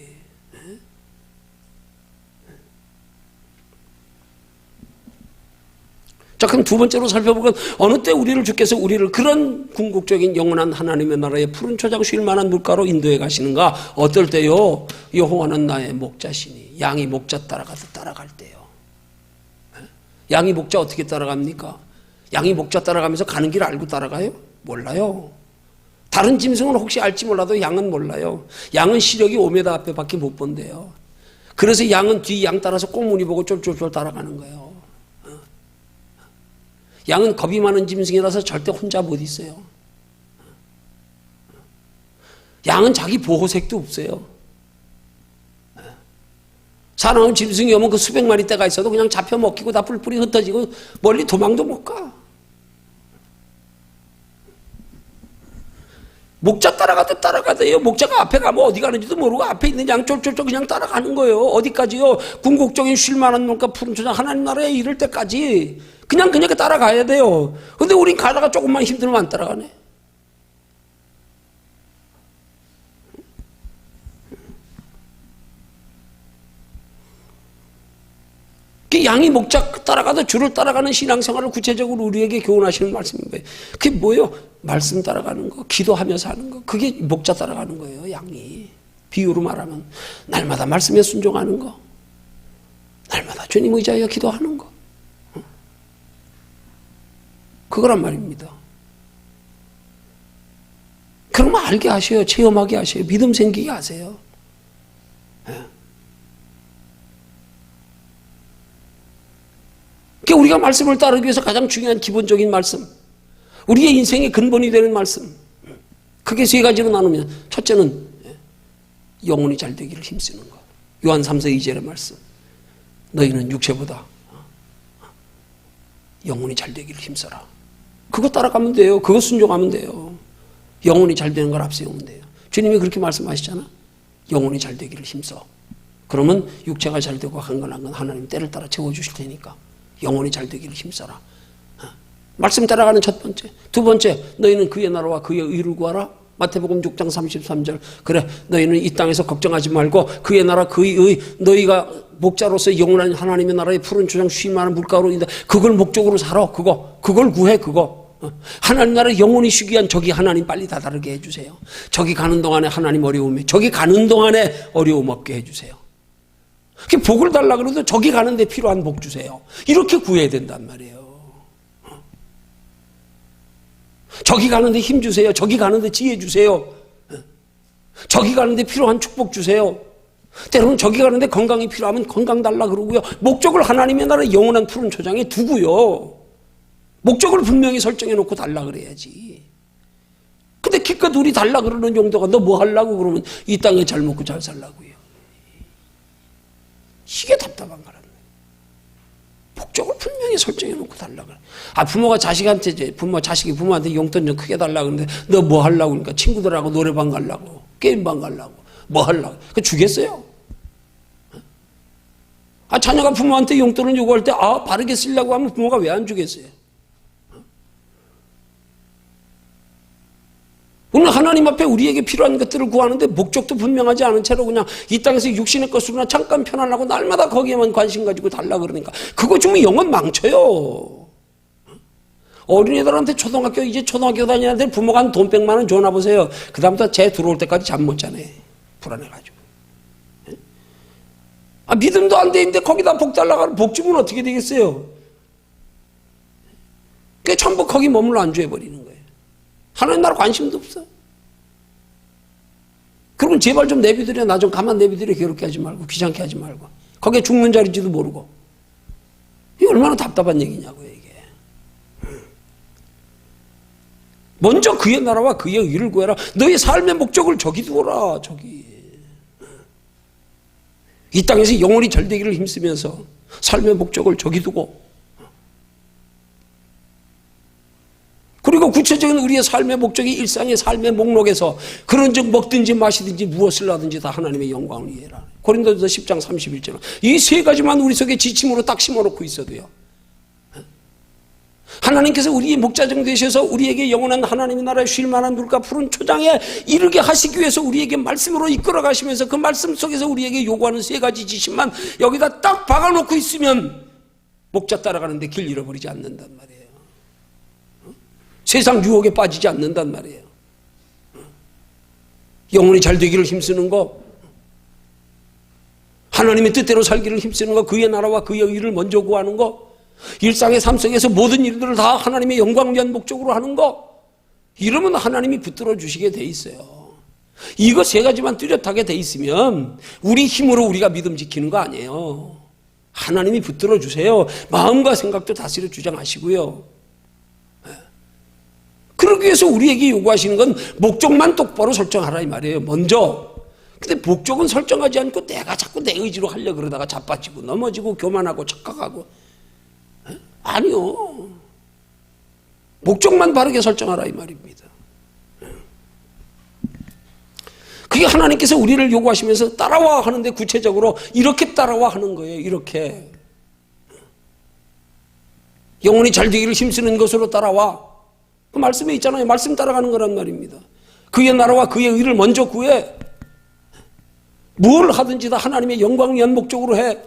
자, 그럼 두 번째로 살펴볼 건 어느 때 우리를 주께서 우리를 그런 궁극적인 영원한 하나님의 나라의 푸른 초장 쉴 만한 물가로 인도해 가시는가? 어떨 때요? 여호와는 나의 목자시니 양이 목자 따라가듯 따라갈 때요. 양이 목자 어떻게 따라갑니까? 양이 목자 따라가면서 가는 길 알고 따라가요? 몰라요. 다른 짐승은 혹시 알지 몰라도 양은 몰라요. 양은 시력이 5m 앞에밖에 못 본대요. 그래서 양은 뒤 양 따라서 꽁무니 보고 쫄쫄쫄 따라가는 거예요. 양은 겁이 많은 짐승이라서 절대 혼자 못 있어요. 양은 자기 보호색도 없어요. 사나운 짐승이 오면 그 수백 마리 떼가 있어도 그냥 잡혀 먹히고 다 뿔뿔이 흩어지고 멀리 도망도 못 가. 목자 따라가듯 따라가대요. 목자가 앞에 가면 어디 가는지도 모르고 앞에 있는 양 쫄쫄쫄 그냥 따라가는 거예요. 어디까지요? 궁극적인 쉴만한 물가 푸른 초장 하나님 나라에 이를 때까지 그냥 따라가야 돼요. 근데 우린 가다가 조금만 힘들면 안 따라가네. 양이 목자 따라가도 주를 따라가는 신앙생활을 구체적으로 우리에게 교훈하시는 말씀인 거예요. 그게 뭐예요? 말씀 따라가는 거, 기도하면서 하는 거. 그게 목자 따라가는 거예요, 양이. 비유로 말하면 날마다 말씀에 순종하는 거, 날마다 주님 의지하여 기도하는 거. 그거란 말입니다. 그러면 알게 하셔요. 체험하게 하셔요. 믿음 생기게 하세요. 그러니까 우리가 말씀을 따르기 위해서 가장 중요한 기본적인 말씀, 우리의 인생의 근본이 되는 말씀, 크게 세 가지로 나누면 첫째는 영혼이 잘 되기를 힘쓰는 것. 요한 3서 2절의 말씀. 너희는 육체보다 영혼이 잘 되기를 힘써라. 그거 따라가면 돼요. 그거 순종하면 돼요. 영혼이 잘 되는 걸 앞세우면 돼요. 주님이 그렇게 말씀하시잖아. 영혼이 잘 되기를 힘써. 그러면 육체가 잘 되고 한 건 하나님 때를 따라 채워주실 테니까 영혼이 잘 되기를 힘써라. 말씀 따라가는 첫 번째. 두 번째, 너희는 그의 나라와 그의 의를 구하라. 마태복음 6장 33절. 그래, 너희는 이 땅에서 걱정하지 말고 그의 나라 그의 의, 너희가 목자로서 영원한 하나님의 나라의 푸른 초장 쉴 만한 물가로 인다. 그걸 목적으로 살아. 그걸 구해. 하나님 나라 영원히 쉬기 위한 저기 하나님 빨리 다다르게 해주세요. 저기 가는 동안에 하나님 저기 가는 동안에 어려움 없게 해주세요. 복을 달라 그래도 저기 가는데 필요한 복 주세요. 이렇게 구해야 된단 말이에요. 저기 가는데 힘 주세요. 저기 가는데 지혜 주세요. 저기 가는데 필요한 축복 주세요. 때로는 저기 가는데 건강이 필요하면 건강 달라 그러고요. 목적을 하나님의 나라 영원한 푸른 초장에 두고요. 목적을 분명히 설정해 놓고 달라 그래야지. 근데 기껏 우리 달라 그러는 용도가 너 뭐 하려고 그러면 이 땅에 잘 먹고 잘 살라고요. 이게 답답한 거란 말이에요. 목적을 분명히 설정해 놓고 달라 그래. 부모가 자식한테 자식이 부모한테 용돈 좀 크게 달라 그러는데 너 뭐 하려고 그러니까 친구들하고 노래방 가려고 게임방 가려고 뭐 하려고 그 주겠어요? 자녀가 부모한테 용돈을 요구할 때 바르게 쓰려고 하면 부모가 왜 안 주겠어요? 오늘 하나님 앞에 우리에게 필요한 것들을 구하는데 목적도 분명하지 않은 채로 그냥 이 땅에서 육신의 것으로나 잠깐 편안하고 날마다 거기에만 관심 가지고 달라 그러니까 그거 주면 영혼 망쳐요. 어린애들한테 이제 초등학교 다니는 애들 부모가 한 돈 100만 원 줘나 보세요. 그 다음부터 쟤 들어올 때까지 잠 못 자네. 불안해가지고. 믿음도 안 돼 있는데 거기다 복 달라고 하면 복 주면 어떻게 되겠어요? 그게 전부 거기 머물러 안주해버리는 거예요. 하나님 나라 관심도 없어. 그러면 제발 좀 내비두려. 나 좀 가만 내비두려. 괴롭게 하지 말고 귀찮게 하지 말고. 거기에 죽는 자리인지도 모르고. 이게 얼마나 답답한 얘기냐고요 이게. 먼저 그의 나라와 그의 의를 구해라. 너의 삶의 목적을 저기 두어라. 저기. 이 땅에서 영원히 잘되기를 힘쓰면서 삶의 목적을 저기 두고, 그리고 구체적인 우리의 삶의 목적이 일상의 삶의 목록에서 그런즉 먹든지 마시든지 무엇을 하든지 다 하나님의 영광을 위해라. 고린도전서 10장 31절. 이 세 가지만 우리 속에 지침으로 딱 심어놓고 있어도요, 하나님께서 우리의 목자정 되셔서 우리에게 영원한 하나님의 나라에 쉴 만한 물가 푸른 초장에 이르게 하시기 위해서 우리에게 말씀으로 이끌어 가시면서 그 말씀 속에서 우리에게 요구하는 세 가지 지침만 여기다 딱 박아놓고 있으면 목자 따라가는데 길 잃어버리지 않는단 말이에요. 세상 유혹에 빠지지 않는단 말이에요. 영혼이 잘 되기를 힘쓰는 거, 하나님의 뜻대로 살기를 힘쓰는 거, 그의 나라와 그의 의를 먼저 구하는 거, 일상의 삶 속에서 모든 일들을 다 하나님의 영광을 위한 목적으로 하는 거, 이러면 하나님이 붙들어 주시게 돼 있어요. 이거 세 가지만 뚜렷하게 돼 있으면 우리 힘으로 우리가 믿음 지키는 거 아니에요. 하나님이 붙들어 주세요. 마음과 생각도 다스려 주장하시고요. 그러기 위해서 우리에게 요구하시는 건 목적만 똑바로 설정하라 이 말이에요. 먼저. 근데 목적은 설정하지 않고 내가 자꾸 내 의지로 하려고 그러다가 자빠지고 넘어지고 교만하고 착각하고. 아니요. 목적만 바르게 설정하라 이 말입니다. 그게 하나님께서 우리를 요구하시면서 따라와 하는데 구체적으로 이렇게 따라와 하는 거예요. 이렇게. 영혼이 잘 되기를 힘쓰는 것으로 따라와. 그 말씀에 있잖아요. 말씀 따라가는 거란 말입니다. 그의 나라와 그의 의를 먼저 구해. 뭘 하든지 다 하나님의 영광을 위한 목적으로 해.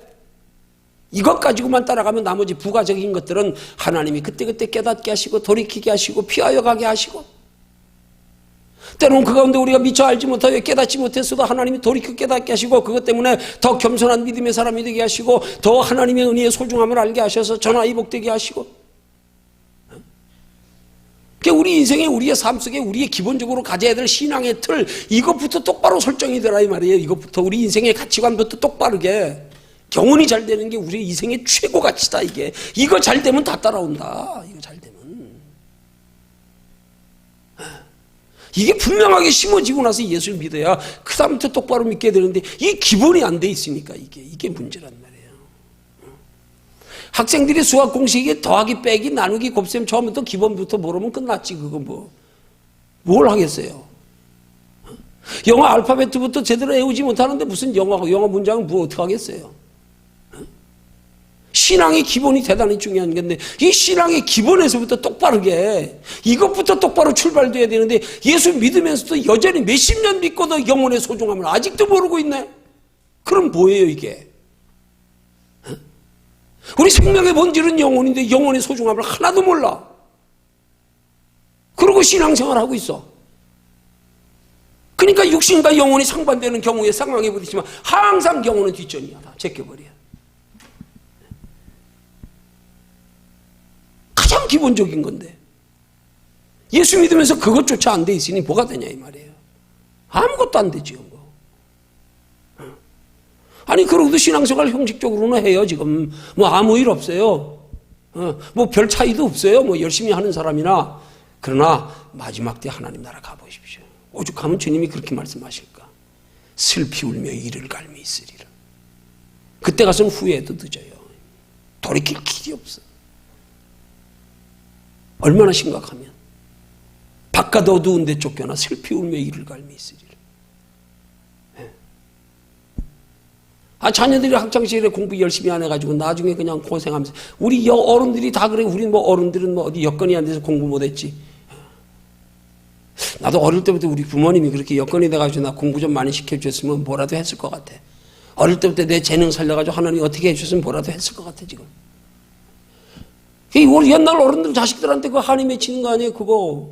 이것 가지고만 따라가면 나머지 부가적인 것들은 하나님이 그때그때 깨닫게 하시고 돌이키게 하시고 피하여 가게 하시고, 때로는 그 가운데 우리가 미처 알지 못하여 깨닫지 못했어도 하나님이 돌이켜 깨닫게 하시고 그것 때문에 더 겸손한 믿음의 사람이 되게 하시고 더 하나님의 은혜의 소중함을 알게 하셔서 전화위복되게 하시고, 우리 인생에 우리의 삶 속에 우리의 기본적으로 가져야 될 신앙의 틀, 이것부터 똑바로 설정이 되라 이 말이에요. 이것부터 우리 인생의 가치관부터 똑바르게. 영혼이 잘 되는 게 우리 인생의 최고 가치다 이게. 이거 잘 되면 다 따라온다. 이거 잘 되면. 이게 분명하게 심어지고 나서 예수를 믿어야 그 다음부터 똑바로 믿게 되는데 이 기본이 안 돼 있으니까 이게 문제란 말이에요. 학생들이 수학 공식에 더하기 빼기 나누기 곱셈 처음부터 기본부터 모르면 끝났지. 그거 뭘 하겠어요. 영어 알파벳부터 제대로 외우지 못하는데 무슨 영어 문장은 뭐 어떻게 하겠어요. 신앙의 기본이 대단히 중요한 건데 이 신앙의 기본에서부터 똑바르게 이것부터 똑바로 출발돼야 되는데 예수 믿으면서도 여전히 몇십 년 믿고도 영혼의 소중함을 아직도 모르고 있네. 그럼 뭐예요 이게? 우리 생명의 본질은 영혼인데 영혼의 소중함을 하나도 몰라. 그러고 신앙생활하고 있어. 그러니까 육신과 영혼이 상반되는 경우에 상황에 부딪히면 항상 영혼은 뒷전이야. 다 제껴버려. 가장 기본적인 건데 예수 믿으면서 그것조차 안 돼 있으니 뭐가 되냐 이 말이에요. 아무것도 안 되지요. 아니 그러고도 신앙생활 형식적으로는 해요. 지금 뭐 아무 일 없어요. 뭐 별 차이도 없어요. 뭐 열심히 하는 사람이나. 그러나 마지막 때 하나님 나라 가보십시오. 오죽하면 주님이 그렇게 말씀하실까. 슬피 울며 이를 갈미 있으리라. 그때 가서는 후회해도 늦어요. 돌이킬 길이 없어. 얼마나 심각하면 바깥 어두운 데 쫓겨나 슬피 울며 이를 갈미 있으리라. 자녀들이 학창시절에 공부 열심히 안 해가지고 나중에 그냥 고생하면서 우리 어른들이 다 그래. 우리 뭐 어른들은 뭐 어디 여건이 안 돼서 공부 못했지. 나도 어릴 때부터 우리 부모님이 그렇게 여건이 돼가지고 나 공부 좀 많이 시켜줬으면 뭐라도 했을 것 같아. 어릴 때부터 내 재능 살려가지고 하나님이 어떻게 해줬으면 뭐라도 했을 것 같아 지금. 우리 옛날 어른들 자식들한테 그 한이 맺히는 거 아니에요 그거.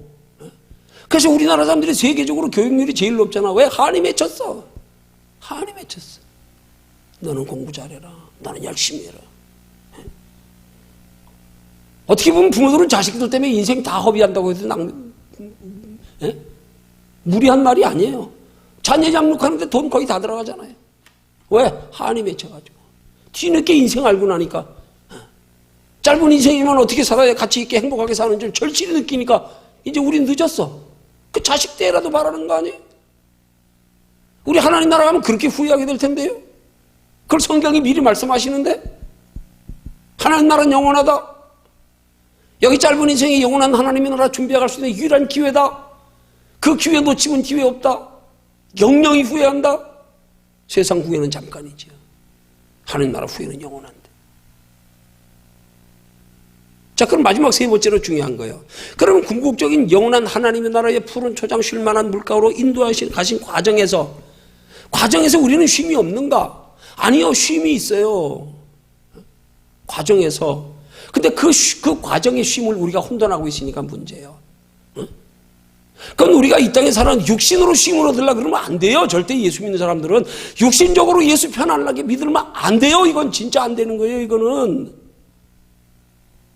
그래서 우리나라 사람들이 세계적으로 교육률이 제일 높잖아. 왜? 한이 맺혔어. 한이 맺혔어. 너는 공부 잘해라. 너는 열심히 해라. 어떻게 보면 부모들은 자식들 때문에 인생 다 허비한다고 해도 예? 무리한 말이 아니에요. 자녀 양육하는데 돈 거의 다 들어가잖아요. 왜? 한이 맺혀가지고. 뒤늦게 인생 알고 나니까 짧은 인생이면 어떻게 살아야 가치 있게 행복하게 사는 줄 절실히 느끼니까 이제 우린 늦었어. 그 자식 때라도 바라는 거 아니에요? 우리 하나님 나라 가면 그렇게 후회하게 될 텐데요. 그걸 성경이 미리 말씀하시는데 하나님 나라는 영원하다. 여기 짧은 인생에 영원한 하나님의 나라 준비해갈 수 있는 유일한 기회다. 그 기회 놓치면 기회 없다. 영영이 후회한다. 세상 후회는 잠깐이죠. 하나님 나라 후회는 영원한데. 자, 그럼 마지막 세 번째로 중요한 거예요. 그러면 궁극적인 영원한 하나님의 나라의 푸른 초장 쉴 만한 물가로 인도하신 가신 과정에서 우리는 쉼이 없는가? 아니요, 쉼이 있어요. 과정에서. 근데 그 과정의 쉼을 우리가 혼돈하고 있으니까 문제예요. 그건 우리가 이 땅에 사는 육신으로 쉼을 얻으려고 그러면 안 돼요. 절대 예수 믿는 사람들은 육신적으로 예수 편안하게 믿으면 안 돼요. 이건 진짜 안 되는 거예요. 이거는.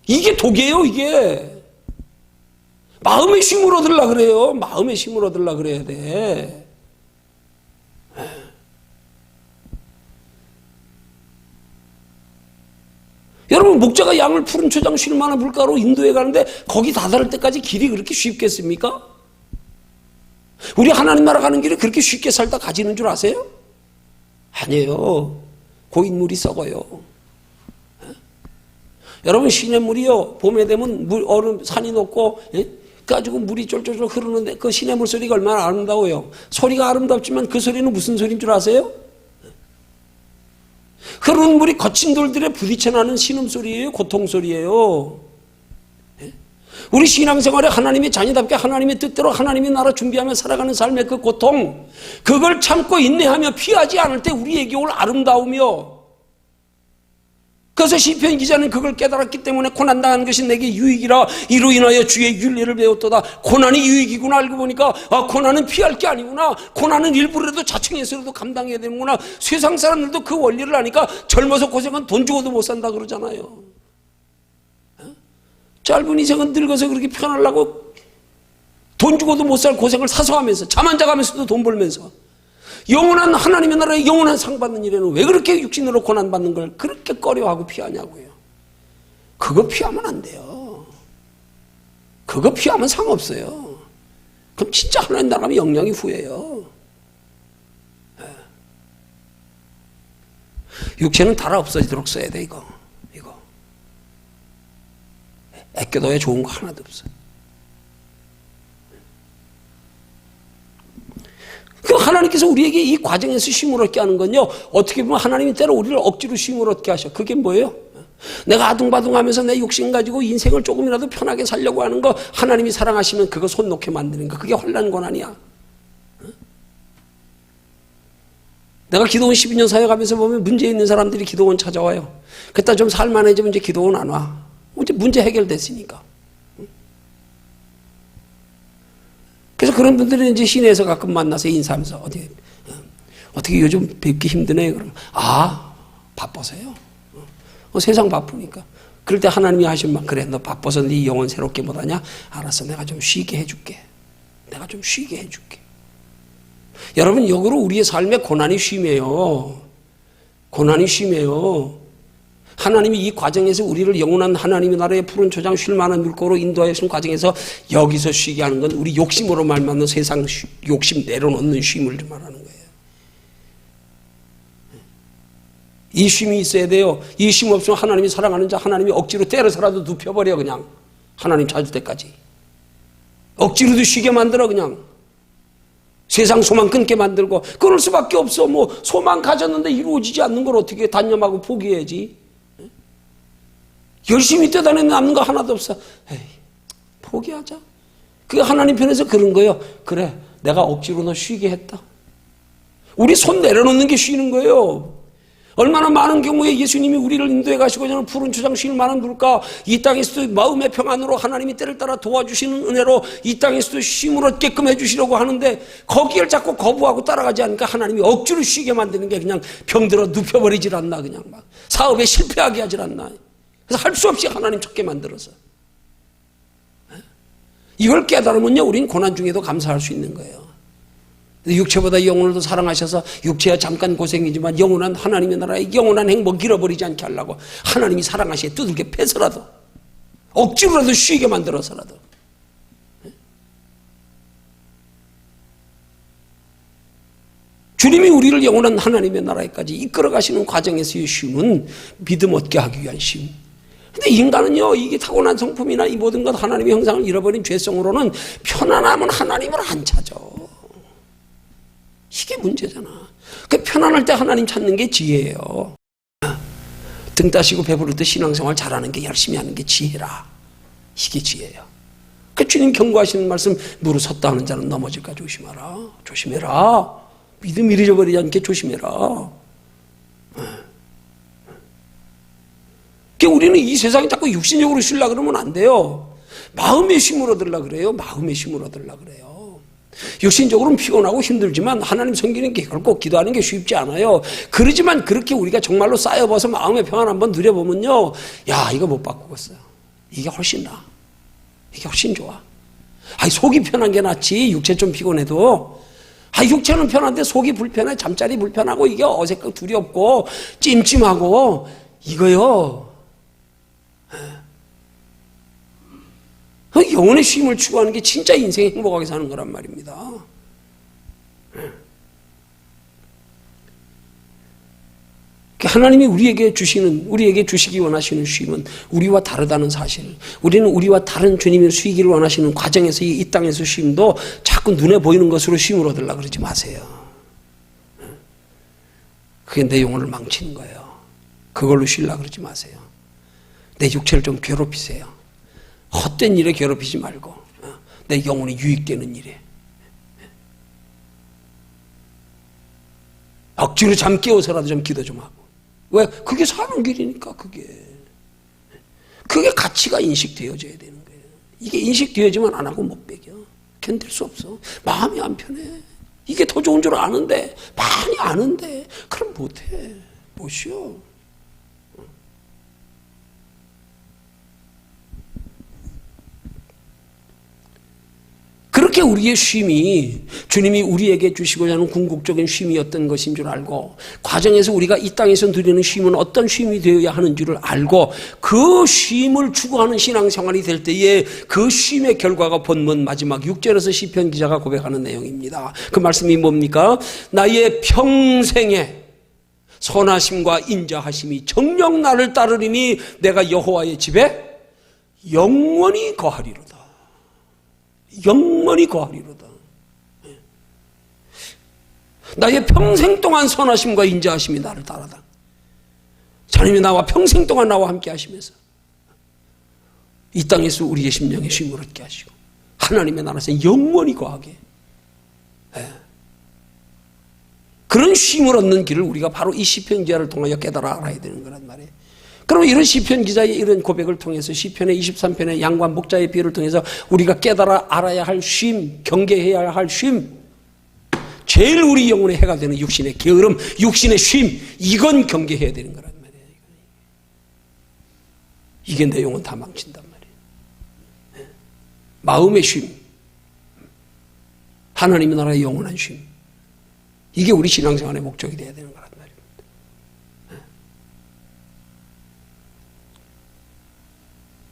이게 독이에요. 이게. 마음의 쉼을 얻으려고 그래요. 마음의 쉼을 얻으려고 그래야 돼. 여러분, 목자가 양을 푸른 초장 쉴 만한 물가로 인도해 가는데 거기 다다를 때까지 길이 그렇게 쉽겠습니까? 우리 하나님 나라 가는 길에 그렇게 쉽게 살다 가지는 줄 아세요? 아니에요. 고인물이 썩어요. 여러분, 시냇물이요, 봄에 되면 얼음, 산이 높고, 가지고 물이 쫄쫄쫄 흐르는데 그 시냇물 소리가 얼마나 아름다워요. 소리가 아름답지만 그 소리는 무슨 소리인 줄 아세요? 흐르는 물이 거친 돌들에 부딪혀 나는 신음소리예요. 고통소리예요. 우리 신앙생활에 하나님의 자녀답게 하나님의 뜻대로 하나님의 나라 준비하며 살아가는 삶의 그 고통, 그걸 참고 인내하며 피하지 않을 때 우리에게 올 아름다우며, 그래서 시편 기자는 그걸 깨달았기 때문에 고난당하는 것이 내게 유익이라 이로 인하여 주의 윤리를 배웠도다. 고난이 유익이구나 알고 보니까 고난은 피할 게 아니구나. 고난은 일부라도 자청해서라도 감당해야 되는구나. 세상 사람들도 그 원리를 아니까 젊어서 고생은 돈 주고도 못 산다 그러잖아요. 짧은 인생은 늙어서 그렇게 편하려고 돈 주고도 못 살 고생을 사서하면서 잠 안 자가면서도 돈 벌면서 영원한 하나님의 나라에 영원한 상 받는 일에는 왜 그렇게 육신으로 고난받는 걸 그렇게 꺼려하고 피하냐고요. 그거 피하면 안 돼요. 그거 피하면 상 없어요. 그럼 진짜 하나님 나라면 영영이 후회해요. 육체는 달아 없어지도록 써야 돼. 이거 애껴둬야 좋은 거 하나도 없어. 그 하나님께서 우리에게 이 과정에서 쉼을 얻게 하는 건요, 어떻게 보면 하나님이 때로 우리를 억지로 쉼을 얻게 하셔. 그게 뭐예요? 내가 아둥바둥하면서 내 욕심 가지고 인생을 조금이라도 편하게 살려고 하는 거, 하나님이 사랑하시면 그거 손 놓게 만드는 거. 그게 혼란 고난이야. 내가 기도원 12년 사역하면서 보면 문제 있는 사람들이 기도원 찾아와요. 그때 좀 살만해지면 이제 기도원 안 와. 이제 문제 해결됐으니까. 그래서 그런 분들은 이제 시내에서 가끔 만나서 인사하면서 어떻게 요즘 뵙기 힘드네. 그러면 바빠서요. 세상 바쁘니까. 그럴 때 하나님이 하신 말, 그래 너 바빠서 네 영혼 새롭게 못하냐? 알았어, 내가 좀 쉬게 해줄게. 여러분, 역으로 우리의 삶에 고난이 쉼이에요. 하나님이 이 과정에서 우리를 영원한 하나님의 나라의 푸른 초장 쉴 만한 물고로 인도하신 과정에서 여기서 쉬게 하는 건 우리 욕심으로 말맞는 세상 욕심 내려놓는 쉼을 말하는 거예요. 이 쉼이 있어야 돼요. 이 쉼 없으면 하나님이 사랑하는 자 하나님이 억지로 때려서라도 눕혀버려. 그냥 하나님 찾을 때까지 억지로도 쉬게 만들어. 그냥 세상 소망 끊게 만들고 끊을 수밖에 없어. 뭐 소망 가졌는데 이루어지지 않는 걸 어떻게 단념하고 포기해야지. 열심히 뛰어다니는 남는 거 하나도 없어. 에이, 포기하자. 그게 하나님 편에서 그런 거예요. 그래, 내가 억지로 너 쉬게 했다. 우리 손 내려놓는 게 쉬는 거예요. 얼마나 많은 경우에 예수님이 우리를 인도해 가시고 저는 푸른 초장 쉴 만한 물가, 이 땅에서도 마음의 평안으로 하나님이 때를 따라 도와주시는 은혜로 이 땅에서도 쉼을 얻게끔 해주시려고 하는데 거기를 자꾸 거부하고 따라가지 않으니까 하나님이 억지로 쉬게 만드는 게 그냥 병들어 눕혀버리질 않나. 그냥 막 사업에 실패하게 하질 않나. 그래서 할 수 없이 하나님 찾게 만들어서. 이걸 깨달으면요, 우린 고난 중에도 감사할 수 있는 거예요. 육체보다 영혼을 더 사랑하셔서 육체야 잠깐 고생이지만 영원한 하나님의 나라의 영원한 행복 잃어버리지 않게 하려고 하나님이 사랑하시에 두들겨 패서라도 억지로라도 쉬게 만들어서라도 주님이 우리를 영원한 하나님의 나라에까지 이끌어 가시는 과정에서의 쉼은 믿음 얻게 하기 위한 쉼. 근데 인간은요, 이게 타고난 성품이나 이 모든 것 하나님의 형상을 잃어버린 죄성으로는 편안함은 하나님을 안 찾아. 이게 문제잖아. 그 편안할 때 하나님 찾는 게 지혜예요. 등 따시고 배부를 때 신앙생활 잘하는 게, 열심히 하는 게 지혜라. 이게 지혜예요. 그 주님 경고하시는 말씀, 무릇 섰다 하는 자는 넘어질까 조심하라. 조심해라. 믿음 잃어버리지 않게 조심해라. 우리는 이 세상에 자꾸 육신적으로 쉬려고 그러면 안 돼요. 마음의 쉼을 얻으려고 그래요. 마음의 쉼을 얻으려고 그래요. 육신적으로는 피곤하고 힘들지만 하나님 섬기는 게 결코 기도하는 게 쉽지 않아요. 그러지만 그렇게 우리가 정말로 쌓여봐서 마음의 평안 한번 누려보면요, 야, 이거 못 바꾸겠어요. 이게 훨씬 나아. 이게 훨씬 좋아. 속이 편한 게 낫지. 육체 좀 피곤해도. 육체는 편한데 속이 불편해. 잠자리 불편하고 이게 어색하고 두렵고 찜찜하고 이거요. 영혼의 쉼을 추구하는 게 진짜 인생에 행복하게 사는 거란 말입니다. 하나님이 우리에게 주시기 원하시는 쉼은 우리와 다르다는 사실. 우리는 우리와 다른 주님이 쉬기를 원하시는 과정에서 이 땅에서 쉼도 자꾸 눈에 보이는 것으로 쉼을 얻으려고 그러지 마세요. 그게 내 영혼을 망치는 거예요. 그걸로 쉬려고 그러지 마세요. 내 육체를 좀 괴롭히세요. 헛된 일에 괴롭히지 말고 내 영혼이 유익되는 일에. 억지로 잠 깨워서라도 좀 기도 좀 하고. 왜? 그게 사는 길이니까. 그게 가치가 인식되어져야 되는 거예요. 이게 인식되어지면 안 하고 못 배겨. 견딜 수 없어. 마음이 안 편해. 이게 더 좋은 줄 아는데, 많이 아는데 그럼 못해. 못 쉬어. 그렇게 우리의 쉼이 주님이 우리에게 주시고자 하는 궁극적인 쉼이었던 것인 줄 알고, 과정에서 우리가 이 땅에서 누리는 쉼은 어떤 쉼이 되어야 하는 줄을 알고, 그 쉼을 추구하는 신앙생활이 될 때에 그 쉼의 결과가 본문 마지막 6절에서 시편 기자가 고백하는 내용입니다. 그 말씀이 뭡니까? 나의 평생에 선하심과 인자하심이 정녕 나를 따르리니 내가 여호와의 집에 영원히 거하리로다. 영원히 거하리로다. 나의 평생 동안 선하심과 인자하심이 나를 따라다. 하나님이 나와 평생 동안 나와 함께 하시면서 이 땅에서 우리의 심령에 쉼을 얻게 하시고 하나님의 나라에서 영원히 거하게. 그런 쉼을 얻는 길을 우리가 바로 이 시편 기자를 통하여 깨달아 알아야 되는 거란 말이에요. 그럼 이런 시편 기자의 이런 고백을 통해서 시편의 23편의 양과 목자의 비유를 통해서 우리가 깨달아 알아야 할 쉼, 경계해야 할 쉼, 제일 우리 영혼의 해가 되는 육신의 게으름, 육신의 쉼, 이건 경계해야 되는 거란 말이에요. 이게 내 영혼 다 망친단 말이에요. 마음의 쉼, 하나님의 나라의 영원한 쉼, 이게 우리 신앙생활의 목적이 되어야 되는 거란 말이에요.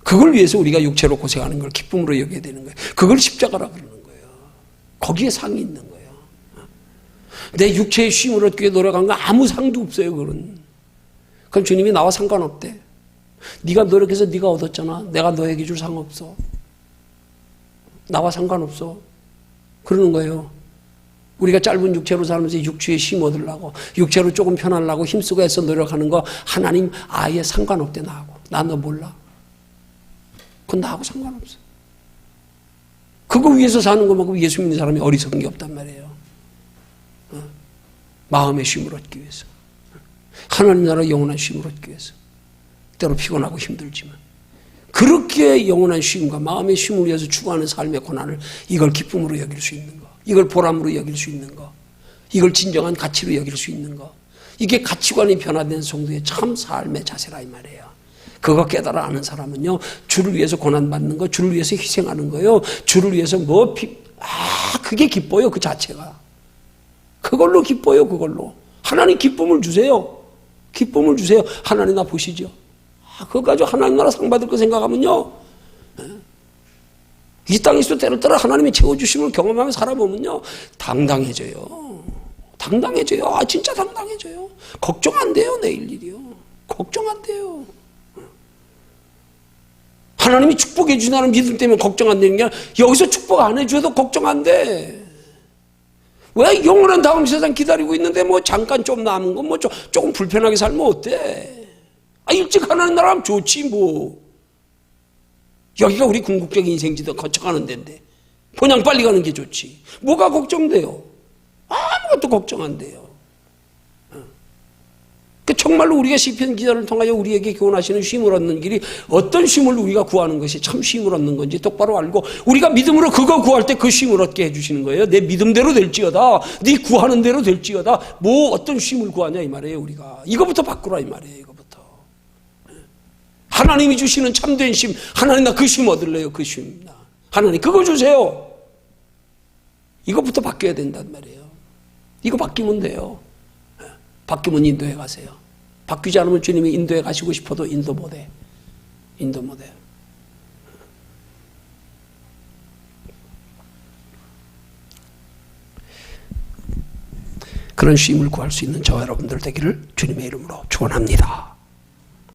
그걸 위해서 우리가 육체로 고생하는 걸 기쁨으로 여겨야 되는 거예요. 그걸 십자가라 그러는 거예요. 거기에 상이 있는 거예요. 내 육체의 쉼을 얻기 위해 노력한 거 아무 상도 없어요. 그건. 그럼 주님이 나와 상관없대. 네가 노력해서 네가 얻었잖아. 내가 너에게 줄 상 없어. 나와 상관없어. 그러는 거예요. 우리가 짧은 육체로 살면서 육체의 쉼 얻으려고, 육체로 조금 편하려고 힘쓰고 애써 노력하는 거 하나님 아예 상관없대. 나하고. 나 너 몰라. 그건 나하고 상관없어. 그거 위해서 사는 것만큼 예수 믿는 사람이 어리석은 게 없단 말이에요. 마음의 쉼을 얻기 위해서, 하나님 나라 영원한 쉼을 얻기 위해서. 때로 피곤하고 힘들지만 그렇게 영원한 쉼과 마음의 쉼을 위해서 추구하는 삶의 고난을, 이걸 기쁨으로 여길 수 있는 거, 이걸 보람으로 여길 수 있는 거, 이걸 진정한 가치로 여길 수 있는 거, 이게 가치관이 변화된 성도의 참 삶의 자세라 이 말이에요. 그거 깨달아 아는 사람은요, 주를 위해서 고난받는 거, 주를 위해서 희생하는 거요, 주를 위해서 그게 기뻐요, 그 자체가. 그걸로 기뻐요, 그걸로. 하나님 기쁨을 주세요. 기쁨을 주세요. 하나님 나 보시죠. 그거 가지고 하나님 나라 상 받을 거 생각하면요, 이 땅에서도 때를 따라 하나님의 채워주심을 경험하며 살아보면요, 당당해져요. 당당해져요. 진짜 당당해져요. 걱정 안 돼요, 내일 일이요. 걱정 안 돼요. 하나님이 축복해 주신다는 믿음 때문에 걱정 안 되는 게 아니라, 여기서 축복 안 해줘도 걱정 안 돼. 왜 영원한 다음 세상 기다리고 있는데 뭐 잠깐 좀 남은 거 뭐 조금 불편하게 살면 어때? 일찍 하나님 나라 하면 좋지 뭐. 여기가 우리 궁극적인 인생지도 거쳐가는 데인데 그냥 빨리 가는 게 좋지. 뭐가 걱정돼요? 아무것도 걱정 안 돼요. 정말로 우리가 시편 기자를 통하여 우리에게 교훈하시는 쉼을 얻는 길이 어떤 쉼을 우리가 구하는 것이 참 쉼을 얻는 건지 똑바로 알고, 우리가 믿음으로 그거 구할 때 그 쉼을 얻게 해주시는 거예요. 내 믿음대로 될지어다, 네 구하는 대로 될지어다. 뭐 어떤 쉼을 구하냐 이 말이에요. 우리가 이거부터 바꾸라 이 말이에요. 이거부터. 하나님이 주시는 참된 쉼, 하나님 나 그 쉼 얻을래요. 그 쉼 나 하나님 그거 주세요. 이거부터 바뀌어야 된단 말이에요. 이거 바뀌면 돼요. 바뀌면 인도에 가세요. 바뀌지 않으면 주님이 인도에 가시고 싶어도 인도 못해. 인도 못해. 그런 쉼을 구할 수 있는 저와 여러분들 되기를 주님의 이름으로 축원합니다.